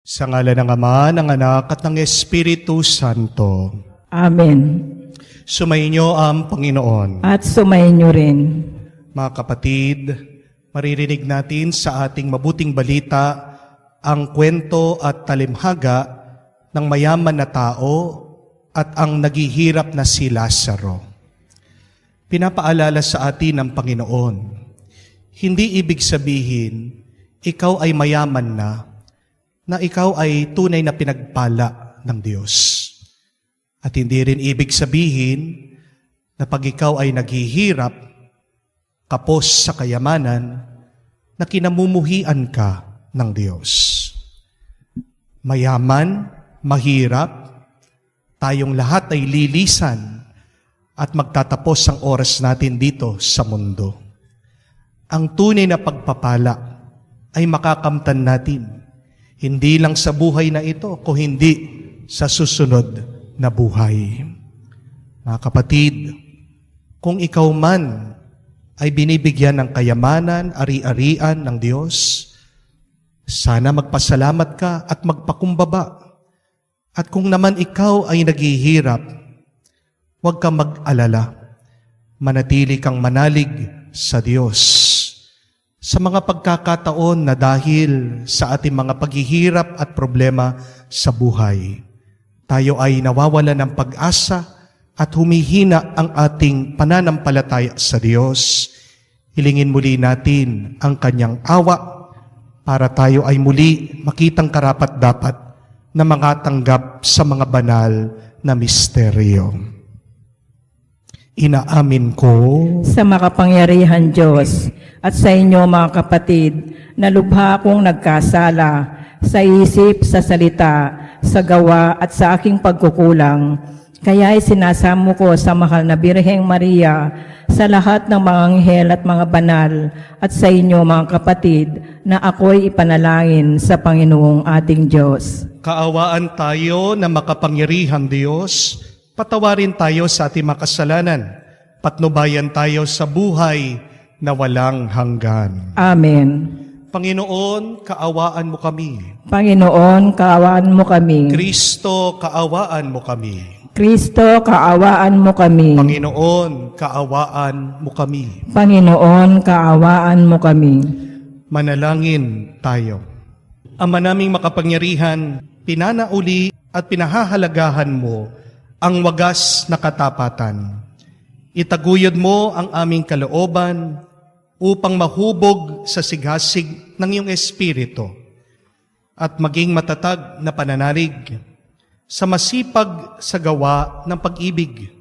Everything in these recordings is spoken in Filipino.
Sa ngalan ng Ama, ng Anak, at ng Espiritu Santo. Amen. Sumainyo ang Panginoon. At sumainyo rin. Mga kapatid, maririnig natin sa ating mabuting balita ang kwento at talimhaga ng mayaman na tao at ang naghihirap na si Lazaro. Pinapaalala sa atin ng Panginoon, hindi ibig sabihin, ikaw ay mayaman na ikaw ay tunay na pinagpala ng Diyos. At hindi rin ibig sabihin na pag ikaw ay naghihirap, kapos sa kayamanan, na kinamumuhian ka ng Diyos. Mayaman, mahirap, tayong lahat ay lilisan at magtatapos ang oras natin dito sa mundo. Ang tunay na pagpapala ay makakamtan natin, hindi lang sa buhay na ito, kung hindi sa susunod na buhay. Mga kapatid, kung ikaw man ay binibigyan ng kayamanan, ari-arian ng Diyos, sana magpasalamat ka at magpakumbaba. At kung naman ikaw ay naghihirap, huwag kang mag-alala. Manatili kang manalig sa Diyos. Sa mga pagkakataon na dahil sa ating mga paghihirap at problema sa buhay, tayo ay nawawala ng pag-asa at humihina ang ating pananampalataya sa Diyos. Hilingin muli natin ang Kanyang awa para tayo ay muli makitang karapat-dapat na mangatanggap sa mga banal na misteryo. Inaamin ko sa makapangyarihan Diyos at sa inyo mga kapatid, na lubha akong nagkasala sa isip, sa salita, sa gawa at sa aking pagkukulang. Kaya ay sinasamo ko sa mahal na Birheng Maria, sa lahat ng mga anghel at mga banal, at sa inyo mga kapatid, na ako'y ipanalangin sa Panginoong ating Diyos. Kaawaan tayo na makapangyarihang Diyos, patawarin tayo sa ating makasalanan, patnubayan tayo sa buhay na walang hanggan. Amen. Panginoon, kaawaan mo kami. Panginoon, kaawaan mo kami. Kristo, kaawaan mo kami. Kristo, kaawaan mo kami. Panginoon, kaawaan mo kami. Panginoon, kaawaan mo kami. Manalangin tayo. Ama naming makapangyarihan, pinanauli at pinahahalagahan mo ang wagas na katapatan. Itaguyod mo ang aming kalooban upang mahubog sa sighasig ng iyong Espiritu at maging matatag na pananalig sa masipag sa gawa ng pag-ibig.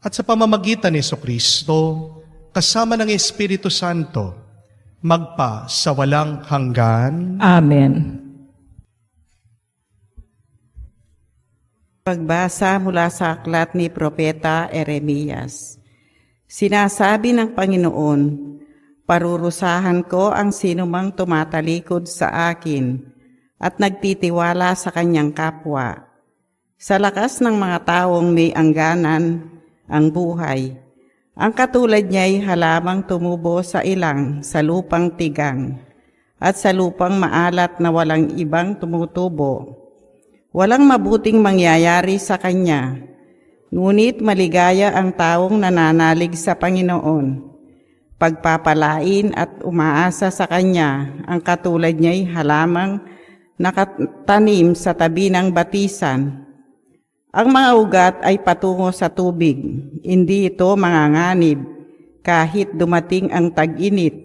At sa pamamagitan ni Jesucristo, kasama ng Espiritu Santo, magpa sa walang hanggan. Amen. Pagbasa mula sa aklat ni Propeta Jeremias. Sinasabi ng Panginoon, parurusahan ko ang sinumang tumatalikod sa akin at nagtitiwala sa kanyang kapwa. Sa lakas ng mga taong may angganan ang buhay, ang katulad niya'y halamang tumubo sa ilang sa lupang tigang at sa lupang maalat na walang ibang tumutubo. Walang mabuting mangyayari sa kanya, ngunit maligaya ang taong nananalig sa Panginoon. Pagpapalain at umaasa sa kanya, ang katulad niya'y halamang nakatanim sa tabi ng batisan. Ang mga ugat ay patungo sa tubig, hindi ito manganganib kahit dumating ang tag-init,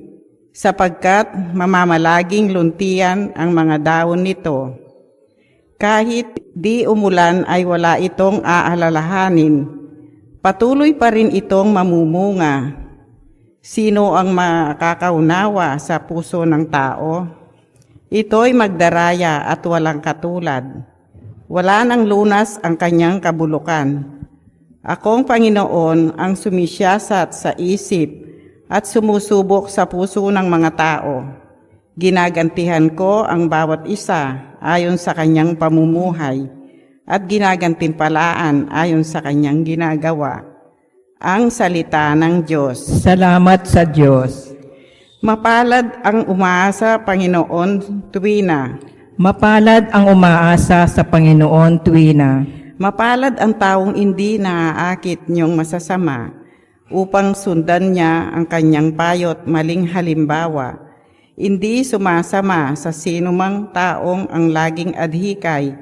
sapagkat mamamalaging luntian ang mga dahon nito. Kahit di umulan ay wala itong aalalahanin, patuloy pa rin itong mamumunga. Sino ang makakaunawa sa puso ng tao? Ito'y magdaraya at walang katulad. Wala nang lunas ang kanyang kabulukan. Akong Panginoon ang sumisyasat sa isip at sumusubok sa puso ng mga tao. Ginagantihan ko ang bawat isa ayon sa kanyang pamumuhay at ginagantimpalaan ayon sa kanyang ginagawa. Ang salita ng Diyos. Salamat sa Diyos. Mapalad ang umaasa, Panginoon, tuwina Mapalad ang umaasa sa Panginoon tuwina. Mapalad ang taong hindi naaakit niyong masasama upang sundan niya ang kanyang payo't maling halimbawa. Hindi sumasama sa sinumang taong ang laging adhikay,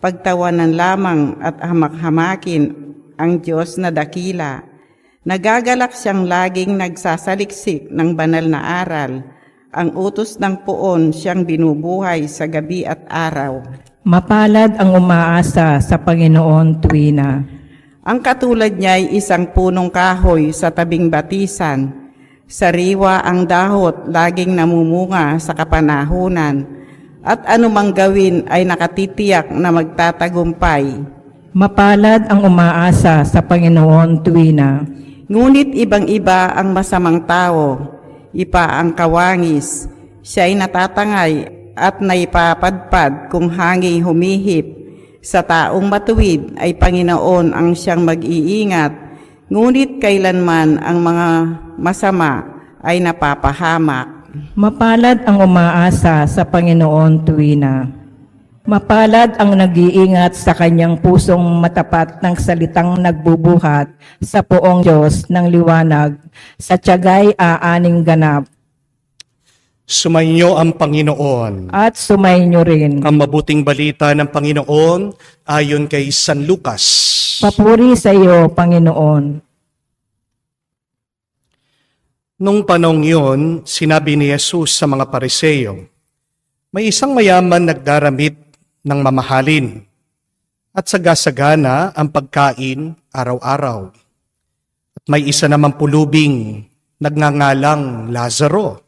pagtawanan lamang at hamak-hamakin ang Diyos na dakila. Nagagalak siyang laging nagsasaliksik ng banal na aral. Ang utos ng poon siyang binubuhay sa gabi at araw. Mapalad ang umaasa sa Panginoon tuwina. Ang katulad niya ay isang punong kahoy sa tabing batisan. Sariwa ang dahot, laging namumunga sa kapanahunan. At anumang gawin ay nakatitiyak na magtatagumpay. Mapalad ang umaasa sa Panginoon tuwina. Ngunit ibang-iba ang masamang tao. Ipa ang kawangis, siya'y natatangay at naipapadpad kung hangi humihip. Sa taong matuwid ay Panginoon ang siyang mag-iingat, ngunit kailanman ang mga masama ay napapahamak. Mapalad ang umaasa sa Panginoon tuwina. Mapalad ang nag-iingat sa kanyang pusong matapat ng salitang nagbubuhat sa poong Diyos ng liwanag, sa tiyaga'y aaning ganap. Sumainyo ang Panginoon. At sumainyo rin. Ang mabuting balita ng Panginoon ayon kay San Lucas. Papuri sa iyo, Panginoon. Nung panong yun, sinabi ni Jesus sa mga Pariseo, may isang mayaman nagdaramit ng mamahalin at sagasagana ang pagkain araw-araw. At may isa namang pulubing nagngangalang Lazaro,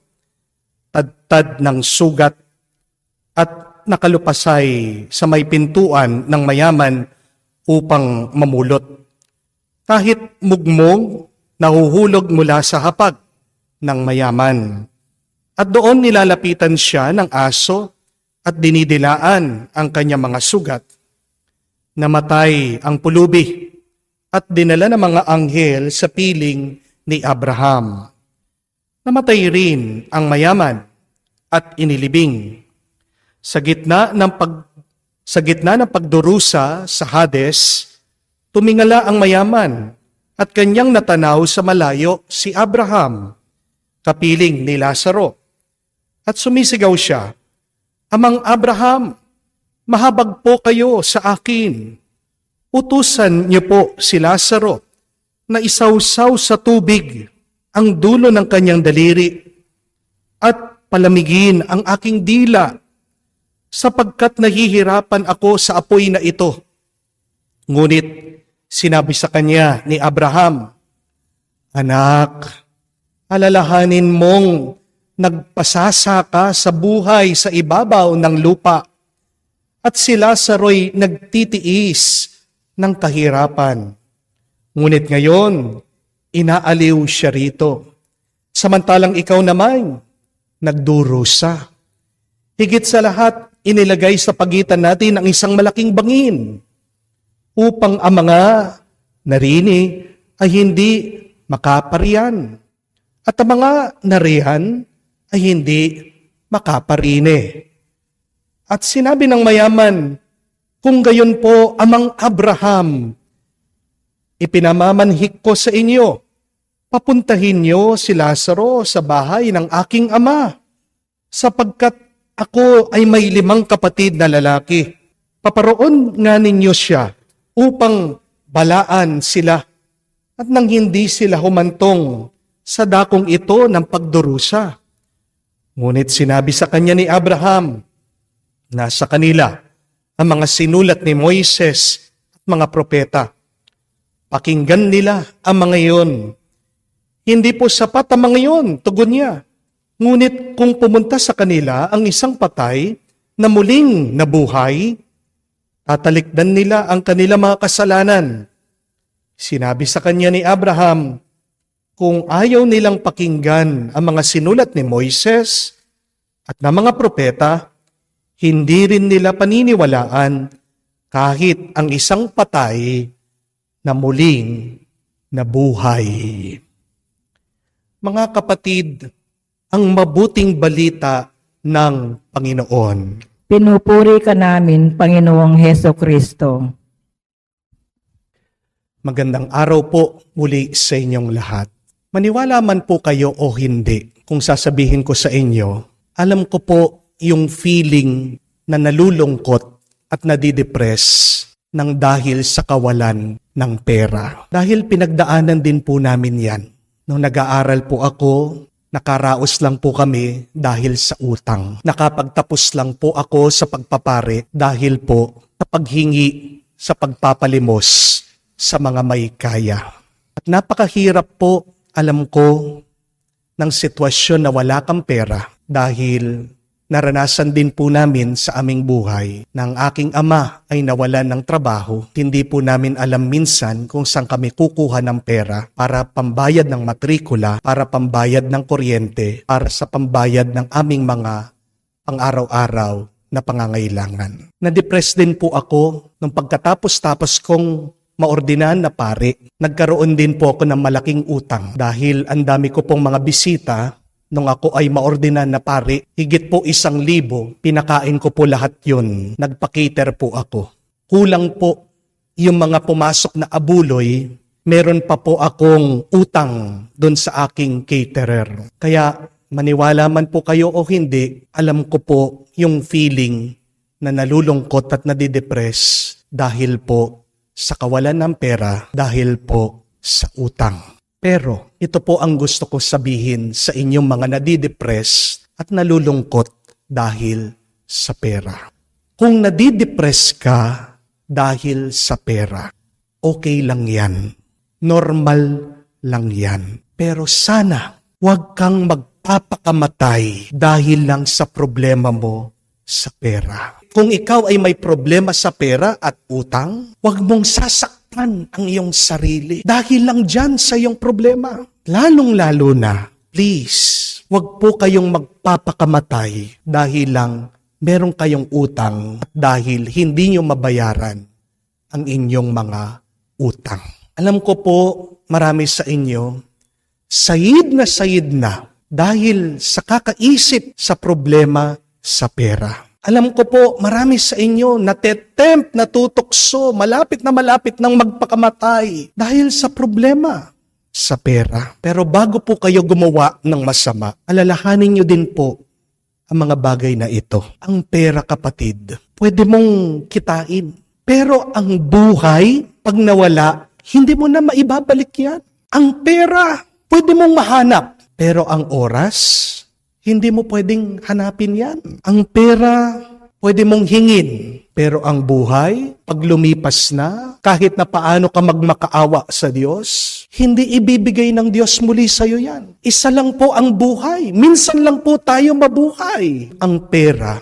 tad ng sugat at nakalupasay sa may pintuan ng mayaman upang mamulot. Kahit mugmong, nahuhulog mula sa hapag ng mayaman. At doon nilalapitan siya ng aso at dinidilaan ang kanyang mga sugat. Namatay ang pulubi at dinala ng mga anghel sa piling ni Abraham. Namatay rin ang mayaman at inilibing. Sa gitna ng pagdurusa sa Hades, tumingala ang mayaman at kanyang natanaw sa malayo si Abraham, kapiling ni Lazaro. At sumisigaw siya, Amang Abraham, mahabag po kayo sa akin. Utusan niyo po si Lazaro na isawsaw sa tubig ang dulo ng kanyang daliri at palamigin ang aking dila sapagkat nahihirapan ako sa apoy na ito. Ngunit sinabi sa kanya ni Abraham, Anak, alalahanin mong nagpasasa ka sa buhay sa ibabaw ng lupa at si Lazaro'y nagtitiis ng kahirapan. Ngunit ngayon, inaaliw siya rito. Samantalang ikaw naman, nagdurusa. Higit sa lahat, inilagay sa pagitan natin ang isang malaking bangin upang ang mga narini ay hindi makaparian at ang mga narihan ay hindi makaparine. At sinabi ng mayaman, kung gayon po, Amang Abraham, ipinamamanhik ko sa inyo, papuntahin niyo si Lazaro sa bahay ng aking ama, sapagkat ako ay may 5 kapatid na lalaki. Paparoon nga ninyo siya upang balaan sila at nang hindi sila humantong sa dakong ito ng pagdurusa. Ngunit sinabi sa kanya ni Abraham, nasa kanila ang mga sinulat ni Moises at mga propeta. Pakinggan nila ang mga iyon. Hindi po sapat ang mga iyon, tugon niya. Ngunit kung pumunta sa kanila ang isang patay na muling nabuhay, tatalikdan nila ang kanila mga kasalanan. Sinabi sa kanya ni Abraham, kung ayaw nilang pakinggan ang mga sinulat ni Moises at ng mga propeta, hindi rin nila paniniwalaan kahit ang isang patay na muling nabuhay. Mga kapatid, ang mabuting balita ng Panginoon. Pinupuri ka namin, Panginoong Heso Kristo. Magandang araw po muli sa inyong lahat. Maniwala man po kayo o hindi, kung sasabihin ko sa inyo, alam ko po yung feeling na nalulungkot at nadidepress ng dahil sa kawalan ng pera. Dahil pinagdaanan din po namin yan. Nung nag-aaral po ako, nakaraos lang po kami dahil sa utang. Nakapagtapos lang po ako sa pagpapare dahil po sa paghingi sa pagpapalimos sa mga may kaya. At napakahirap po, alam ko, ng sitwasyon na wala kang pera dahil naranasan din po namin sa aming buhay na ang aking ama ay nawalan ng trabaho. Hindi po namin alam minsan kung saan kami kukuha ng pera para pambayad ng matrikula, para pambayad ng kuryente, para sa pambayad ng aming mga pang-araw-araw na pangangailangan. Na-depress din po ako nung pagkatapos kong maordinahan na pare. Nagkaroon din po ako ng malaking utang dahil ang dami ko pong mga bisita. Nung ako ay maordinan na pare, higit po 1,000, pinakain ko po lahat yun. Nagpa-cater po ako. Kulang po yung mga pumasok na abuloy, meron pa po akong utang doon sa aking caterer. Kaya maniwala man po kayo o hindi, alam ko po yung feeling na nalulungkot at nadidepress dahil po sa kawalan ng pera, dahil po sa utang. Pero ito po ang gusto ko sabihin sa inyong mga nadidepress at nalulungkot dahil sa pera. Kung nadidepress ka dahil sa pera, okay lang yan. Normal lang yan. Pero sana huwag kang magpapakamatay dahil lang sa problema mo sa pera. Kung ikaw ay may problema sa pera at utang, huwag mong sasaktan ang iyong sarili dahil lang dyan sa iyong problema. Lalong-lalo na, please, huwag po kayong magpapakamatay dahil lang meron kayong utang at dahil hindi nyo mabayaran ang inyong mga utang. Alam ko po, marami sa inyo, sayid na dahil sa kakaisip sa problema sa pera. Alam ko po, marami sa inyo natetempt, natutokso, malapit na ng magpakamatay dahil sa problema sa pera. Pero bago po kayo gumawa ng masama, alalahanin nyo din po ang mga bagay na ito. Ang pera, kapatid, pwede mong kitain. Pero ang buhay, pag nawala, hindi mo na maibabalik yan. Ang pera, pwede mong mahanap. Pero ang oras, hindi mo pwedeng hanapin yan. Ang pera, pwede mong hingin. Pero ang buhay, pag lumipas na, kahit na paano ka magmakaawa sa Diyos, hindi ibibigay ng Diyos muli sa'yo yan. Isa lang po ang buhay. Minsan lang po tayo mabuhay. Ang pera,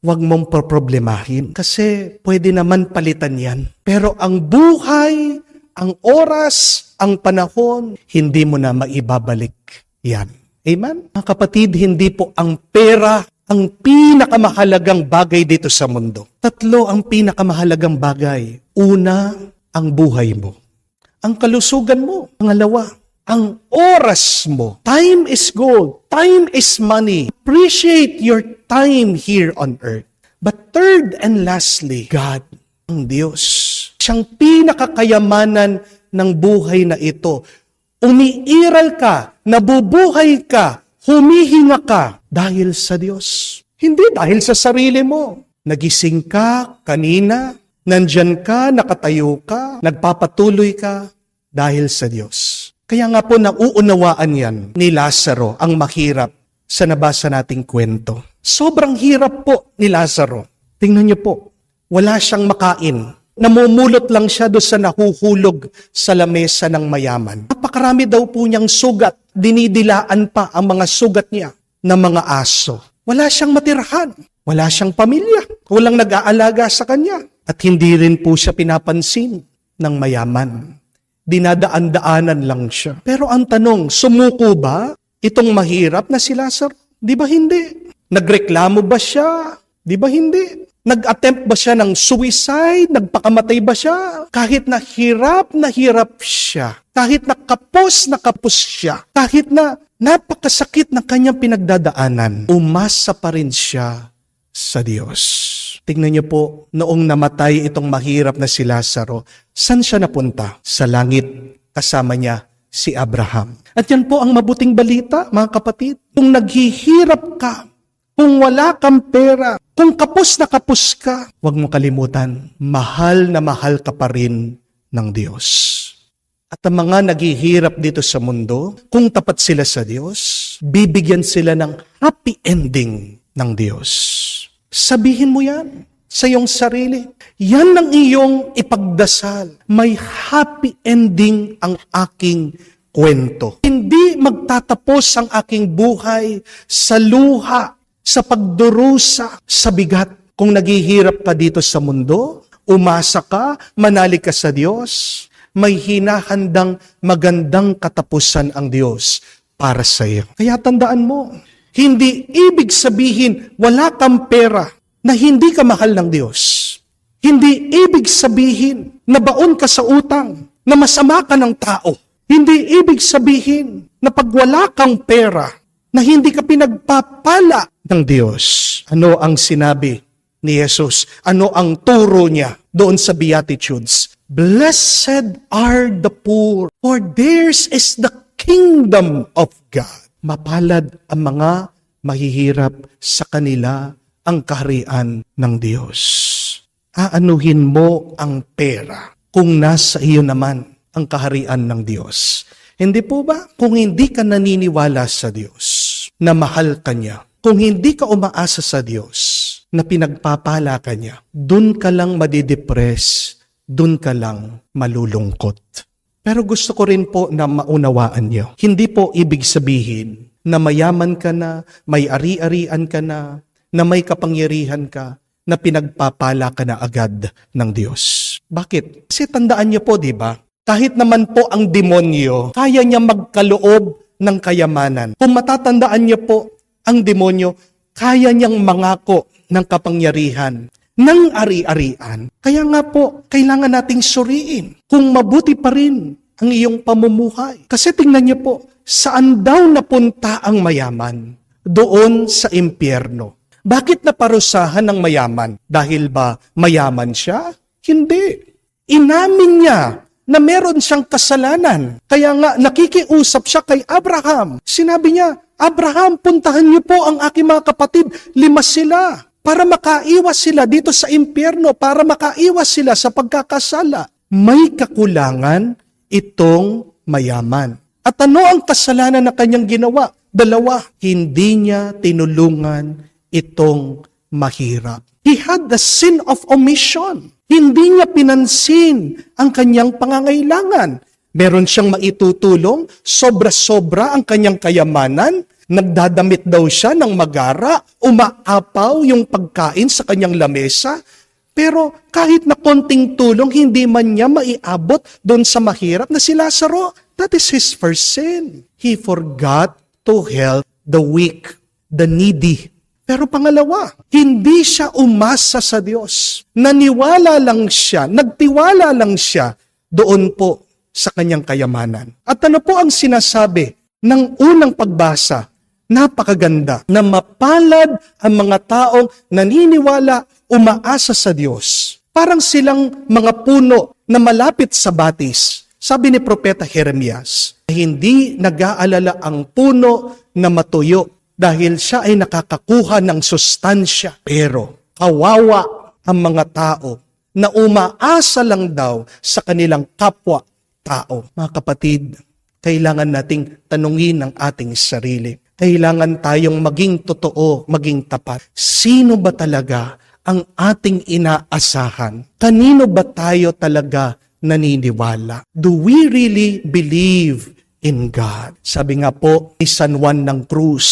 huwag mong problemahin. Kasi pwede naman palitan yan. Pero ang buhay, ang oras, ang panahon, hindi mo na maibabalik yan. Amen? Mga kapatid, hindi po ang pera ang pinakamahalagang bagay dito sa mundo. 3 ang pinakamahalagang bagay. Una, ang buhay mo. Ang kalusugan mo. Pangalawa, ang oras mo. Time is gold. Time is money. Appreciate your time here on earth. But third and lastly, God, ang Diyos. Siyang pinakakayamanan ng buhay na ito. Umiiral ka, nabubuhay ka, humihinga ka dahil sa Diyos. Hindi dahil sa sarili mo. Nagising ka kanina, nandyan ka, nakatayo ka, nagpapatuloy ka dahil sa Diyos. Kaya nga po nauunawaan yan ni Lazaro ang mahirap sa nabasa nating kwento. Sobrang hirap po ni Lazaro. Tingnan niyo po, wala siyang makain. Namumulot lang siya doon sa nahuhulog sa lamesa ng mayaman. Napakarami daw po niyang sugat. Dinidilaan pa ang mga sugat niya ng mga aso. Wala siyang matirahan. Wala siyang pamilya. Walang nag-aalaga sa kanya. At hindi rin po siya pinapansin ng mayaman. Dinadaan-daanan lang siya. Pero ang tanong, sumuko ba itong mahirap na si Lazaro? Di ba hindi? Nagreklamo ba siya? Di ba hindi? Nag-attempt ba siya ng suicide? Nagpakamatay ba siya? Kahit na hirap siya, kahit na kapos siya, kahit na napakasakit ng kanyang pinagdadaanan, umasa pa rin siya sa Diyos. Tingnan niyo po, noong namatay itong mahirap na si Lazaro, saan siya napunta? Sa langit, kasama niya si Abraham. At yan po ang mabuting balita, mga kapatid. Kung naghihirap ka, kung wala kang pera, kung kapos na kapos ka, huwag mo kalimutan, mahal na mahal ka pa rin ng Diyos. At ang mga naghihirap dito sa mundo, kung tapat sila sa Diyos, bibigyan sila ng happy ending ng Diyos. Sabihin mo yan sa iyong sarili. Yan ang iyong ipagdasal. May happy ending ang aking kwento. Hindi magtatapos ang aking buhay sa luha, sa pagdurusa, sa bigat. Kung naghihirap ka dito sa mundo, umasa ka, manalig ka sa Diyos, may hinahandang magandang katapusan ang Diyos para sa iyo. Kaya tandaan mo, hindi ibig sabihin wala kang pera na hindi ka mahal ng Diyos. Hindi ibig sabihin na baon ka sa utang, na masama ka ng tao. Hindi ibig sabihin na pag wala kang pera, na hindi ka pinagpapala ng Diyos. Ano ang sinabi ni Jesus? Ano ang turo niya doon sa Beatitudes? Blessed are the poor, for theirs is the kingdom of God. Mapalad ang mga mahihirap, sa kanila ang kaharian ng Diyos. Aanuhin mo ang pera kung nasa iyo naman ang kaharian ng Diyos. Hindi po ba? Kung hindi ka naniniwala sa Diyos, na mahal ka niya, kung hindi ka umaasa sa Diyos, na pinagpapala ka niya, dun ka lang madidepress, dun ka lang malulungkot. Pero gusto ko rin po na maunawaan niyo. Hindi po ibig sabihin na mayaman ka na, may ari-arian ka na may kapangyarihan ka, na pinagpapala ka na agad ng Diyos. Bakit? Kasi tandaan niyo po, di ba? Kahit naman po ang demonyo, kaya niya magkaloob ng kayamanan. Kung matatandaan niyo po, ang demonyo, kaya niyang mangako ng kapangyarihan, ng ari-arian. Kaya nga po, kailangan nating suriin kung mabuti pa rin ang iyong pamumuhay. Kasi tingnan niyo po, saan daw napunta ang mayaman? Doon sa impyerno. Bakit naparusahan ng mayaman? Dahil ba mayaman siya? Hindi. Inamin niya na meron siyang kasalanan. Kaya nga nakikiusap siya kay Abraham. Sinabi niya, Abraham, puntahan niyo po ang aking mga kapatid. 5 sila. Para makaiwas sila dito sa impyerno, para makaiwas sila sa pagkakasala. May kakulangan itong mayaman. At ano ang kasalanan na kanyang ginawa? 2, hindi niya tinulungan itong mahirap. He had the sin of omission. Hindi niya pinansin ang kanyang pangangailangan. Meron siyang maitutulong, sobra-sobra ang kanyang kayamanan, nagdadamit daw siya ng magara, umaapaw yung pagkain sa kanyang lamesa, pero kahit na konting tulong, hindi man niya maiabot doon sa mahirap na si Lazaro. That is his first sin. He forgot to help the weak, the needy. Pero pangalawa, hindi siya umasa sa Diyos. Naniwala lang siya, nagtiwala lang siya doon po sa kanyang kayamanan. At ano po ang sinasabi ng unang pagbasa? Napakaganda, na mapalad ang mga taong naniniwala, umaasa sa Diyos. Parang silang mga puno na malapit sa batis. Sabi ni Propeta Jeremias, hindi nag-aalala ang puno na matuyo dahil siya ay nakakakuha ng sustansya. Pero kawawa ang mga tao na umaasa lang daw sa kanilang kapwa-tao. Mga kapatid, kailangan nating tanungin ang ating sarili. Kailangan tayong maging totoo, maging tapat. Sino ba talaga ang ating inaasahan? Kanino ba tayo talaga naniniwala? Do we really believe in God? Sabi nga po ni San Juan ng Cruz,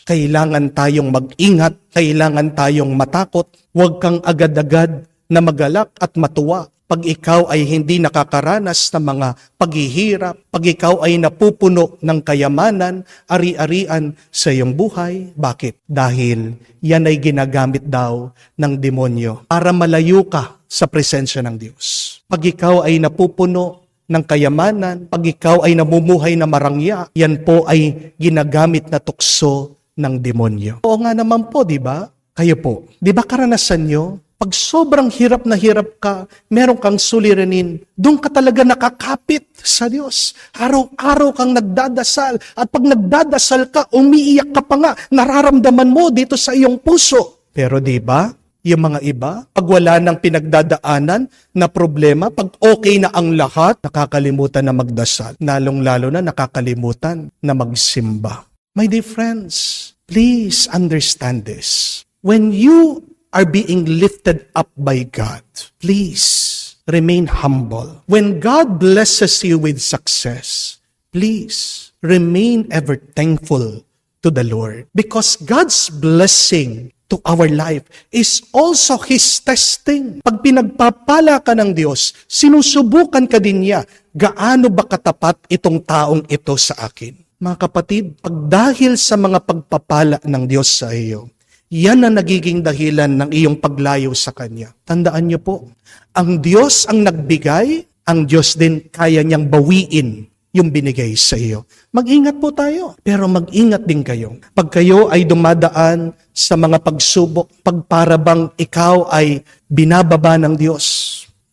kailangan tayong mag-ingat, kailangan tayong matakot. Huwag kang agad-agad na magalak at matuwa pag ikaw ay hindi nakakaranas ng mga paghihirap, pag ikaw ay napupuno ng kayamanan, ari-arian sa iyong buhay. Bakit? Dahil yan ay ginagamit daw ng demonyo para malayo ka sa presensya ng Diyos. Pag ikaw ay napupuno ng kayamanan, pag ikaw ay namumuhay na marangya, yan po ay ginagamit na tukso ng demonyo. Oo nga naman po, di ba? Kayo po, di ba karanasan nyo? Pag sobrang hirap na hirap ka, meron kang suliranin, doon ka talaga nakakapit sa Diyos. Araw-araw kang nagdadasal. At pag nagdadasal ka, umiiyak ka pa nga, nararamdaman mo dito sa iyong puso. Pero di ba, yung mga iba, pag wala nang pinagdadaanan na problema, pag okay na ang lahat, nakakalimutan na magdasal. Lalong-lalo na nakakalimutan na magsimba. My dear friends, please understand this. When you are being lifted up by God, please remain humble. When God blesses you with success, please remain ever thankful to the Lord. Because God's blessing to our life is also His testing. Pag pinagpapala ka ng Diyos, sinusubukan ka din niya, gaano ba katapat itong taong ito sa akin? Mga kapatid, pag dahil sa mga pagpapala ng Diyos sa iyo, yan ang nagiging dahilan ng iyong paglayo sa Kanya. Tandaan niyo po, ang Diyos ang nagbigay, ang Diyos din kaya niyang bawiin yung binigay sa iyo. Mag-ingat po tayo, pero mag-ingat din kayo. Pag kayo ay dumadaan sa mga pagsubok, pag para bang ikaw ay binababa ng Diyos,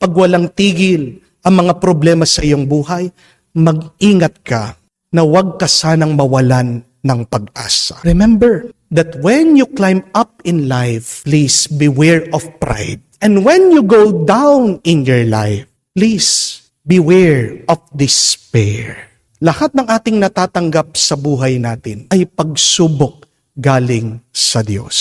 pag walang tigil ang mga problema sa iyong buhay, mag-ingat ka na huwag ka sanang mawalan ng pag-asa. Remember that when you climb up in life, please beware of pride. And when you go down in your life, please beware of despair. Lahat ng ating natatanggap sa buhay natin ay pagsubok galing sa Diyos.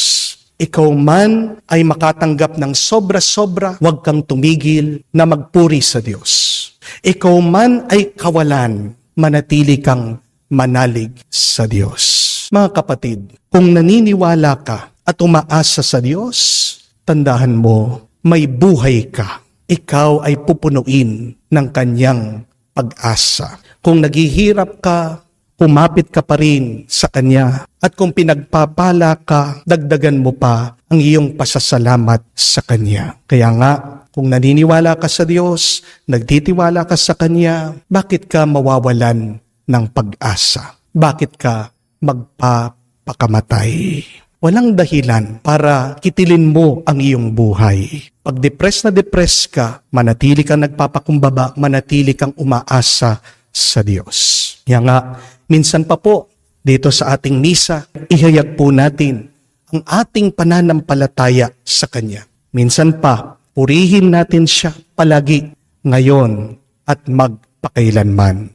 Ikaw man ay makatanggap ng sobra-sobra, huwag kang tumigil na magpuri sa Diyos. Ikaw man ay kawalan, manatili kang manalig sa Diyos. Mga kapatid, kung naniniwala ka at umaasa sa Diyos, tandahan mo, may buhay ka. Ikaw ay pupunuin ng Kanyang pag-asa. Kung naghihirap ka, kumapit ka pa rin sa Kanya. At kung pinagpapala ka, dagdagan mo pa ang iyong pasasalamat sa Kanya. Kaya nga, kung naniniwala ka sa Diyos, nagtitiwala ka sa Kanya, bakit ka mawawalan ng pag-asa? Bakit ka magpapakamatay? Walang dahilan para kitilin mo ang iyong buhay. Pag depressed na depressed ka, manatili kang nagpapakumbaba, manatili kang umaasa sa Diyos. Kaya nga, minsan pa po, dito sa ating misa, ihayag po natin ang ating pananampalataya sa Kanya. Minsan pa, purihin natin siya palagi, ngayon at magpakailanman.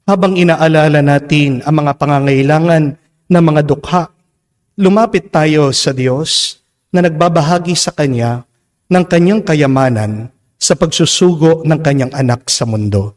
Habang inaalala natin ang mga pangangailangan ng mga dukha, lumapit tayo sa Diyos na nagbabahagi sa Kanya ng Kanyang kayamanan sa pagsusugo ng Kanyang anak sa mundo.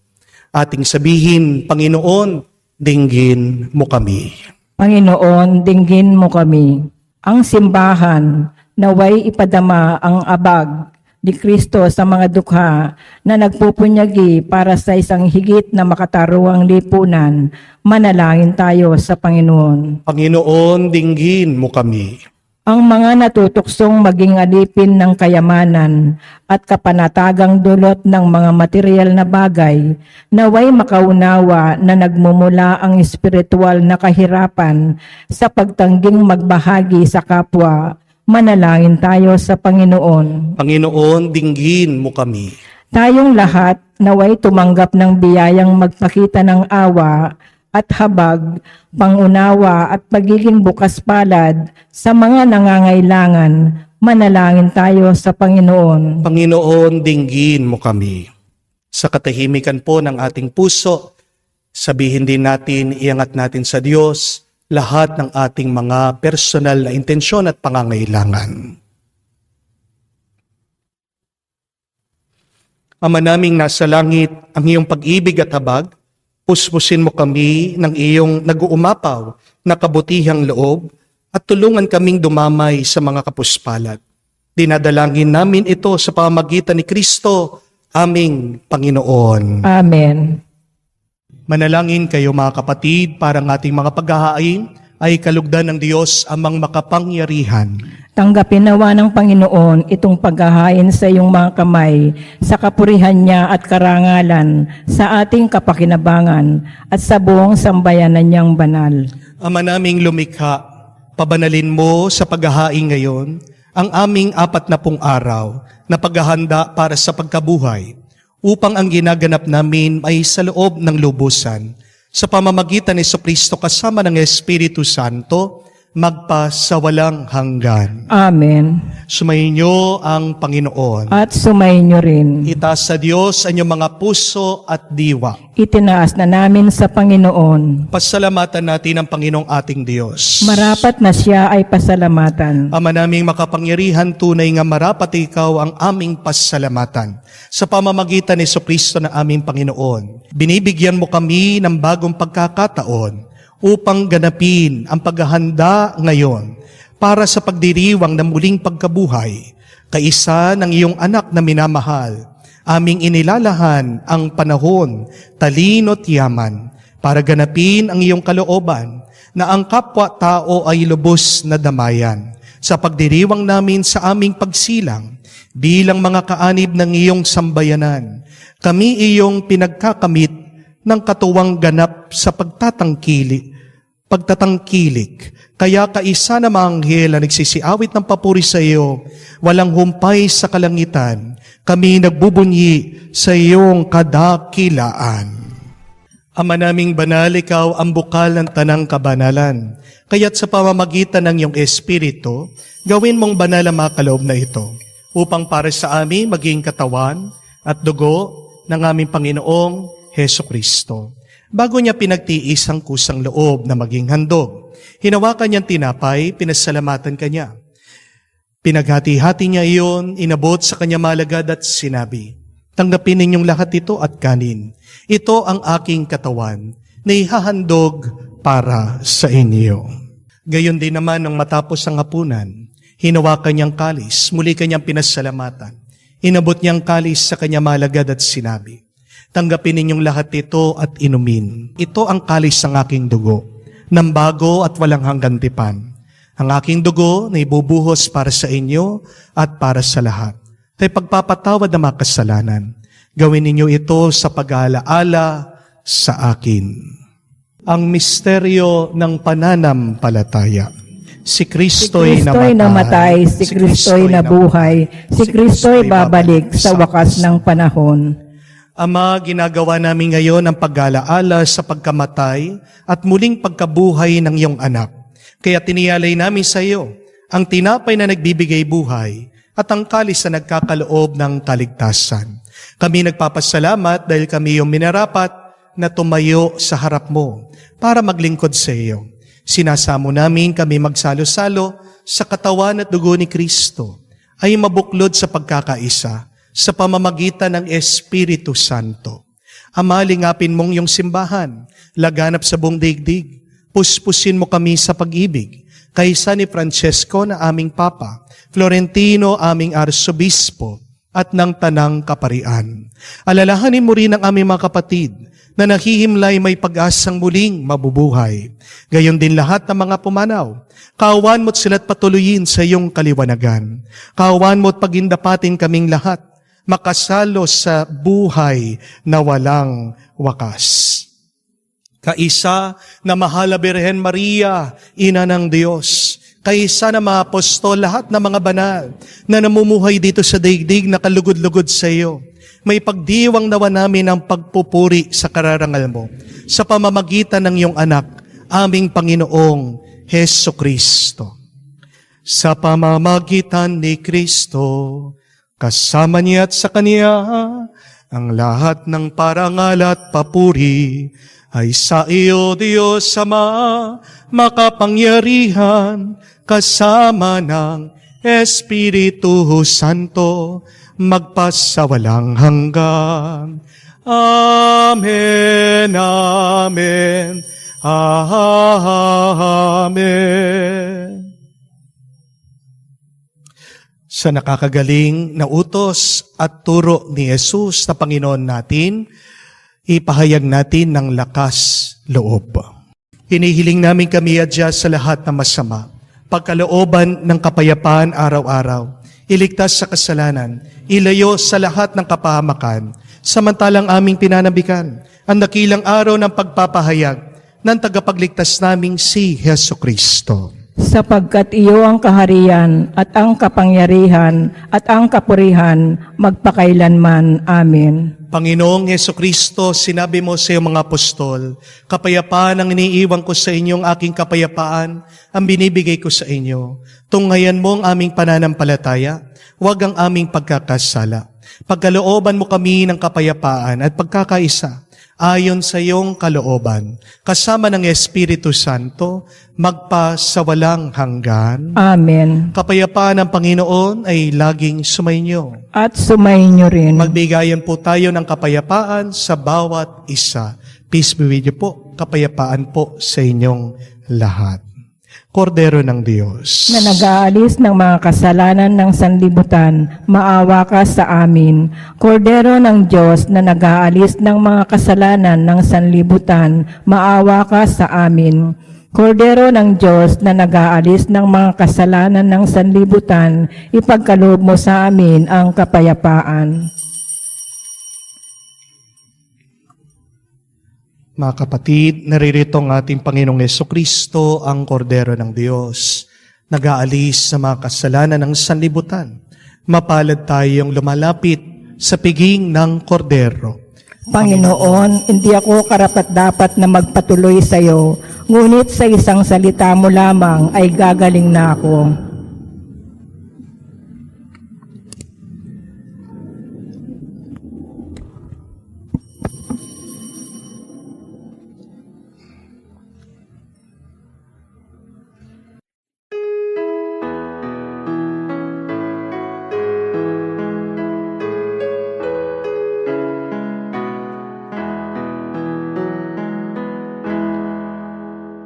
Ating sabihin, Panginoon, dinggin mo kami. Panginoon, dinggin mo kami. Ang simbahan, naway ipadama ang abag ni Kristo sa mga dukha na nagpupunyagi para sa isang higit na makataruang lipunan, manalangin tayo sa Panginoon. Panginoon, dinggin mo kami. Ang mga natutuksong maging alipin ng kayamanan at kapanatagang dulot ng mga material na bagay, naway makaunawa na nagmumula ang espiritual na kahirapan sa pagtangging magbahagi sa kapwa. Manalangin tayo sa Panginoon. Panginoon, dinggin mo kami. Tayong lahat naway tumanggap ng biyayang magpakita ng awa at habag, pangunawa at pagiging bukas palad sa mga nangangailangan. Manalangin tayo sa Panginoon. Panginoon, dinggin mo kami. Sa katahimikan po ng ating puso, sabihin din natin, iangat natin sa Diyos lahat ng ating mga personal na intensyon at pangangailangan. Ama naming nasa langit, ang iyong pag-ibig at habag, puspusin mo kami ng iyong nag-uumapaw na kabutihang loob at tulungan kaming dumamay sa mga kapuspalat. Dinadalangin namin ito sa pamamagitan ni Kristo, aming Panginoon. Amen. Manalangin kayo mga kapatid, para ang ating mga paghahain ay kalugdan ng Diyos amang makapangyarihan. Tanggapin nawa ng Panginoon itong paghahain sa iyong mga kamay, sa kapurihan niya at karangalan, sa ating kapakinabangan at sa buong sambayanan niyang banal. Ama naming lumikha, Pabanalin mo sa paghahain ngayon ang aming 40 araw na paghahanda para sa pagkabuhay upang ang ginaganap namin ay sa loob ng lubusan sa pamamagitan ni Jesucristo kasama ng Espiritu Santo magpasawalang hanggan. Amen. Sumayin niyo ang Panginoon. At sumayin niyo rin. Itaas sa Diyos ang inyong mga puso at diwa. Itinaas na namin sa Panginoon. Pasalamatan natin ang Panginoong ating Diyos. Marapat na siya ay pasalamatan. Ama naming makapangyarihan, tunay nga marapat ikaw ang aming pasalamatan. Sa pamamagitan ni Jesucristo na aming Panginoon, binibigyan mo kami ng bagong pagkakataon upang ganapin ang paghahanda ngayon para sa pagdiriwang ng muling pagkabuhay, kaisa ng iyong anak na minamahal. Aming inilalahan ang panahon, talino't yaman, para ganapin ang iyong kalooban na ang kapwa-tao ay lubos na damayan. Sa pagdiriwang namin sa aming pagsilang, bilang mga kaanib ng iyong sambayanan, kami iyong pinagkakamit ng katuwang ganap sa pagtatangkilik. Kaya kaisa na mga anghel na nagsisiawit ng papuri sa iyo, walang humpay sa kalangitan, kami nagbubunyi sa iyong kadakilaan. Ama naming banal, ikaw ang bukal ng tanang kabanalan. Kaya't sa pamamagitan ng iyong Espiritu, gawin mong banal ang mga kaloob na ito, upang para sa amin maging katawan at dugo ng aming Panginoong Hesukristo. Bago niya pinagtiis ang kusang loob na maging handog, hinawakan niyang tinapay, pinasalamatan kanya. Pinaghati-hati niya iyon, inabot sa kanya malagad at sinabi, "Tanggapin ninyong lahat ito at kanin. Ito ang aking katawan na ihahandog para sa inyo." Gayon din naman nang matapos ang hapunan, hinawakan niyang kalis, muli kanyang pinasalamatan. Inabot niyang kalis sa kanya malagad at sinabi, "Tanggapin ninyong lahat ito at inumin. Ito ang kalis ng aking dugo, ng bago at walang hanggang tipan. Ang aking dugo na ibubuhos para sa inyo at para sa lahat. Kay pagpapatawad ng mga kasalanan, gawin ninyo ito sa pag-aalaala sa akin." Ang misteryo ng pananampalataya. Si Kristo'y namatay, si Kristo'y nabuhay, si Kristo'y babalik sa wakas ng panahon. Ama, ginagawa namin ngayon ang pag-alaala sa pagkamatay at muling pagkabuhay ng iyong anak. Kaya tiniyalay namin sa iyo ang tinapay na nagbibigay buhay at ang kalis na nagkakaloob ng kaligtasan. Kami nagpapasalamat dahil kami yung minarapat na tumayo sa harap mo para maglingkod sa iyo. Sinasamo namin kami magsalo-salo sa katawan at dugo ni Kristo ay mabuklod sa pagkakaisa sa pamamagitan ng Espiritu Santo. Ama, lingapin mong iyong simbahan, laganap sa buong daigdig. Puspusin mo kami sa pag-ibig, kaysa ni Francesco na aming Papa, Florentino aming Arsobispo, at ng Tanang Kaparian. Alalahanin mo rin ang aming mga kapatid na naghihimlay may pag-asang muling mabubuhay. Gayon din lahat ng mga pumanaw. Kaawaan mo't sila't patuloyin sa iyong kaliwanagan. Kaawaan mo't pagindapatin kaming lahat, makasalo sa buhay na walang wakas. Kaisa na Mahal na Birhen Maria, Ina ng Diyos, kaisa na mga apostol, lahat ng mga banal na namumuhay dito sa daigdig na kalugod-lugod sa iyo, may pagdiwang nawa namin ang pagpupuri sa kararangal mo sa pamamagitan ng iyong anak, aming Panginoong Hesukristo. Sa pamamagitan ni Kristo, kasama niya at sa Kanya, ang lahat ng parangal at papuri ay sa iyo, Diyos Ama, makapangyarihan, kasama ng Espiritu Santo, magpasawalang hanggan. Amen, amen, amen. Sa nakakagaling na utos at turo ni Jesus na Panginoon natin, ipahayag natin ng lakas loob. Hinihiling namin kami adya sa lahat ng masama, pagkalooban ng kapayapaan araw-araw, iligtas sa kasalanan, ilayo sa lahat ng kapahamakan, samantalang aming pinanabikan ang dakilang araw ng pagpapahayag ng tagapagligtas naming si Hesukristo. sapagkat iyo ang kaharian at ang kapangyarihan at ang kapurihan magpakailanman. Amen. Panginoong Hesukristo, sinabi mo sa iyong mga apostol, kapayapaan ang iniiwan ko sa inyong aking kapayapaan, ang binibigay ko sa inyo. Tunghayan mo ang aming pananampalataya, huwag ang aming pagkakasala. Pagkalooban mo kami ng kapayapaan at pagkakaisa, ayon sa iyong kalooban, kasama ng Espiritu Santo, magpa sa walang hanggan. Amen. Kapayapaan ng Panginoon ay laging sumainyo. At sumainyo rin. Magbigayan po tayo ng kapayapaan sa bawat isa. Peace be with you po. Kapayapaan po sa inyong lahat. Kordero ng Diyos, Na nag-aalis ng mga kasalanan ng sanlibutan, maawa ka sa amin. Kordero ng Diyos na nag-aalis ng mga kasalanan ng sanlibutan, maawa ka sa amin. Kordero ng Diyos na nag-aalis ng mga kasalanan ng sanlibutan, ipagkaloob mo sa amin ang kapayapaan. mga kapatid, naririto ang ating Panginoong Hesukristo, ang Kordero ng Diyos, nag-aalis sa mga kasalanan ng sanlibutan. Mapalad tayong lumalapit sa piging ng Kordero. Panginoon, hindi ako karapat-dapat na magpatuloy sa iyo, ngunit sa isang salita mo lamang ay gagaling na ako.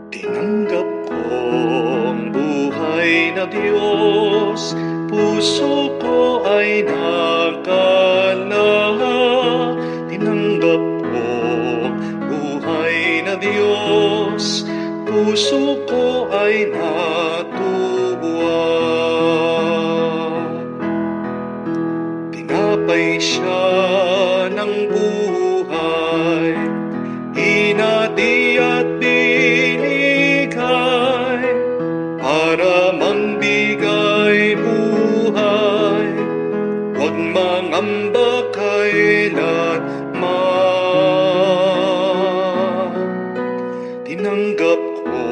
Tinanggap ko ang buhay na Diyos, puso ko ay nakalaya. Tinanggap ko ang buhay na Diyos, puso ko ay natuwa. Tinapay siya ng buhay, hinati at para mangbigay buhay, huwag mangamba kailanman. Tinanggap ko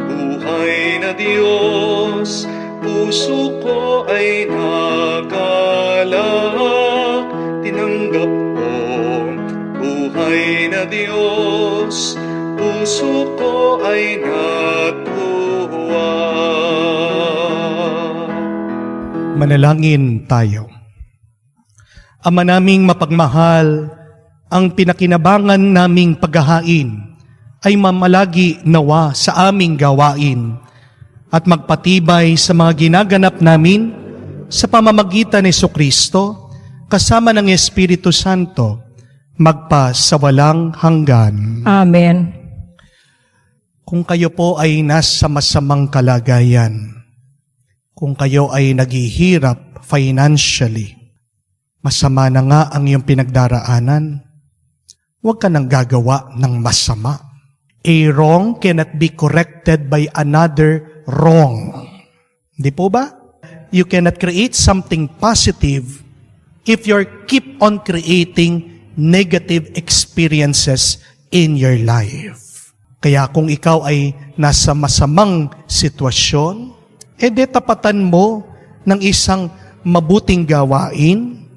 buhay na Diyos, puso ko ay nagalak. Tinanggap ko buhay na Diyos, puso ko ay natuwa. Manalangin tayo. Ama naming mapagmahal, ang pinakinabangan naming paghahain ay mamalagi nawa sa aming gawain at magpatibay sa mga ginaganap namin sa pamamagitan ni Jesucristo kasama ng Espiritu Santo magpa sa walang hanggan. Amen. Kung kayo po ay nasa masamang kalagayan, kung kayo ay naghihirap financially, masama na nga ang iyong pinagdaraanan, huwag ka nang gagawa ng masama. A wrong cannot be corrected by another wrong. Di po ba? You cannot create something positive if you keep on creating negative experiences in your life. Kaya kung ikaw ay nasa masamang sitwasyon, tapatan mo ng isang mabuting gawain,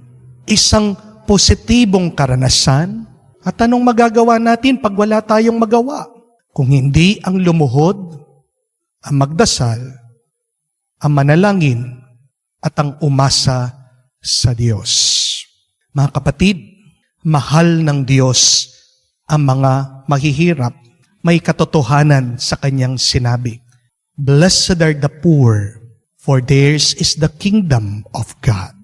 isang positibong karanasan, at anong magagawa natin pag wala tayong magawa? Kung hindi ang lumuhod, ang magdasal, ang manalangin, at ang umasa sa Diyos. Mga kapatid, mahal ng Diyos ang mga mahihirap. May katotohanan sa kanyang sinabi. Blessed are the poor, for theirs is the kingdom of God.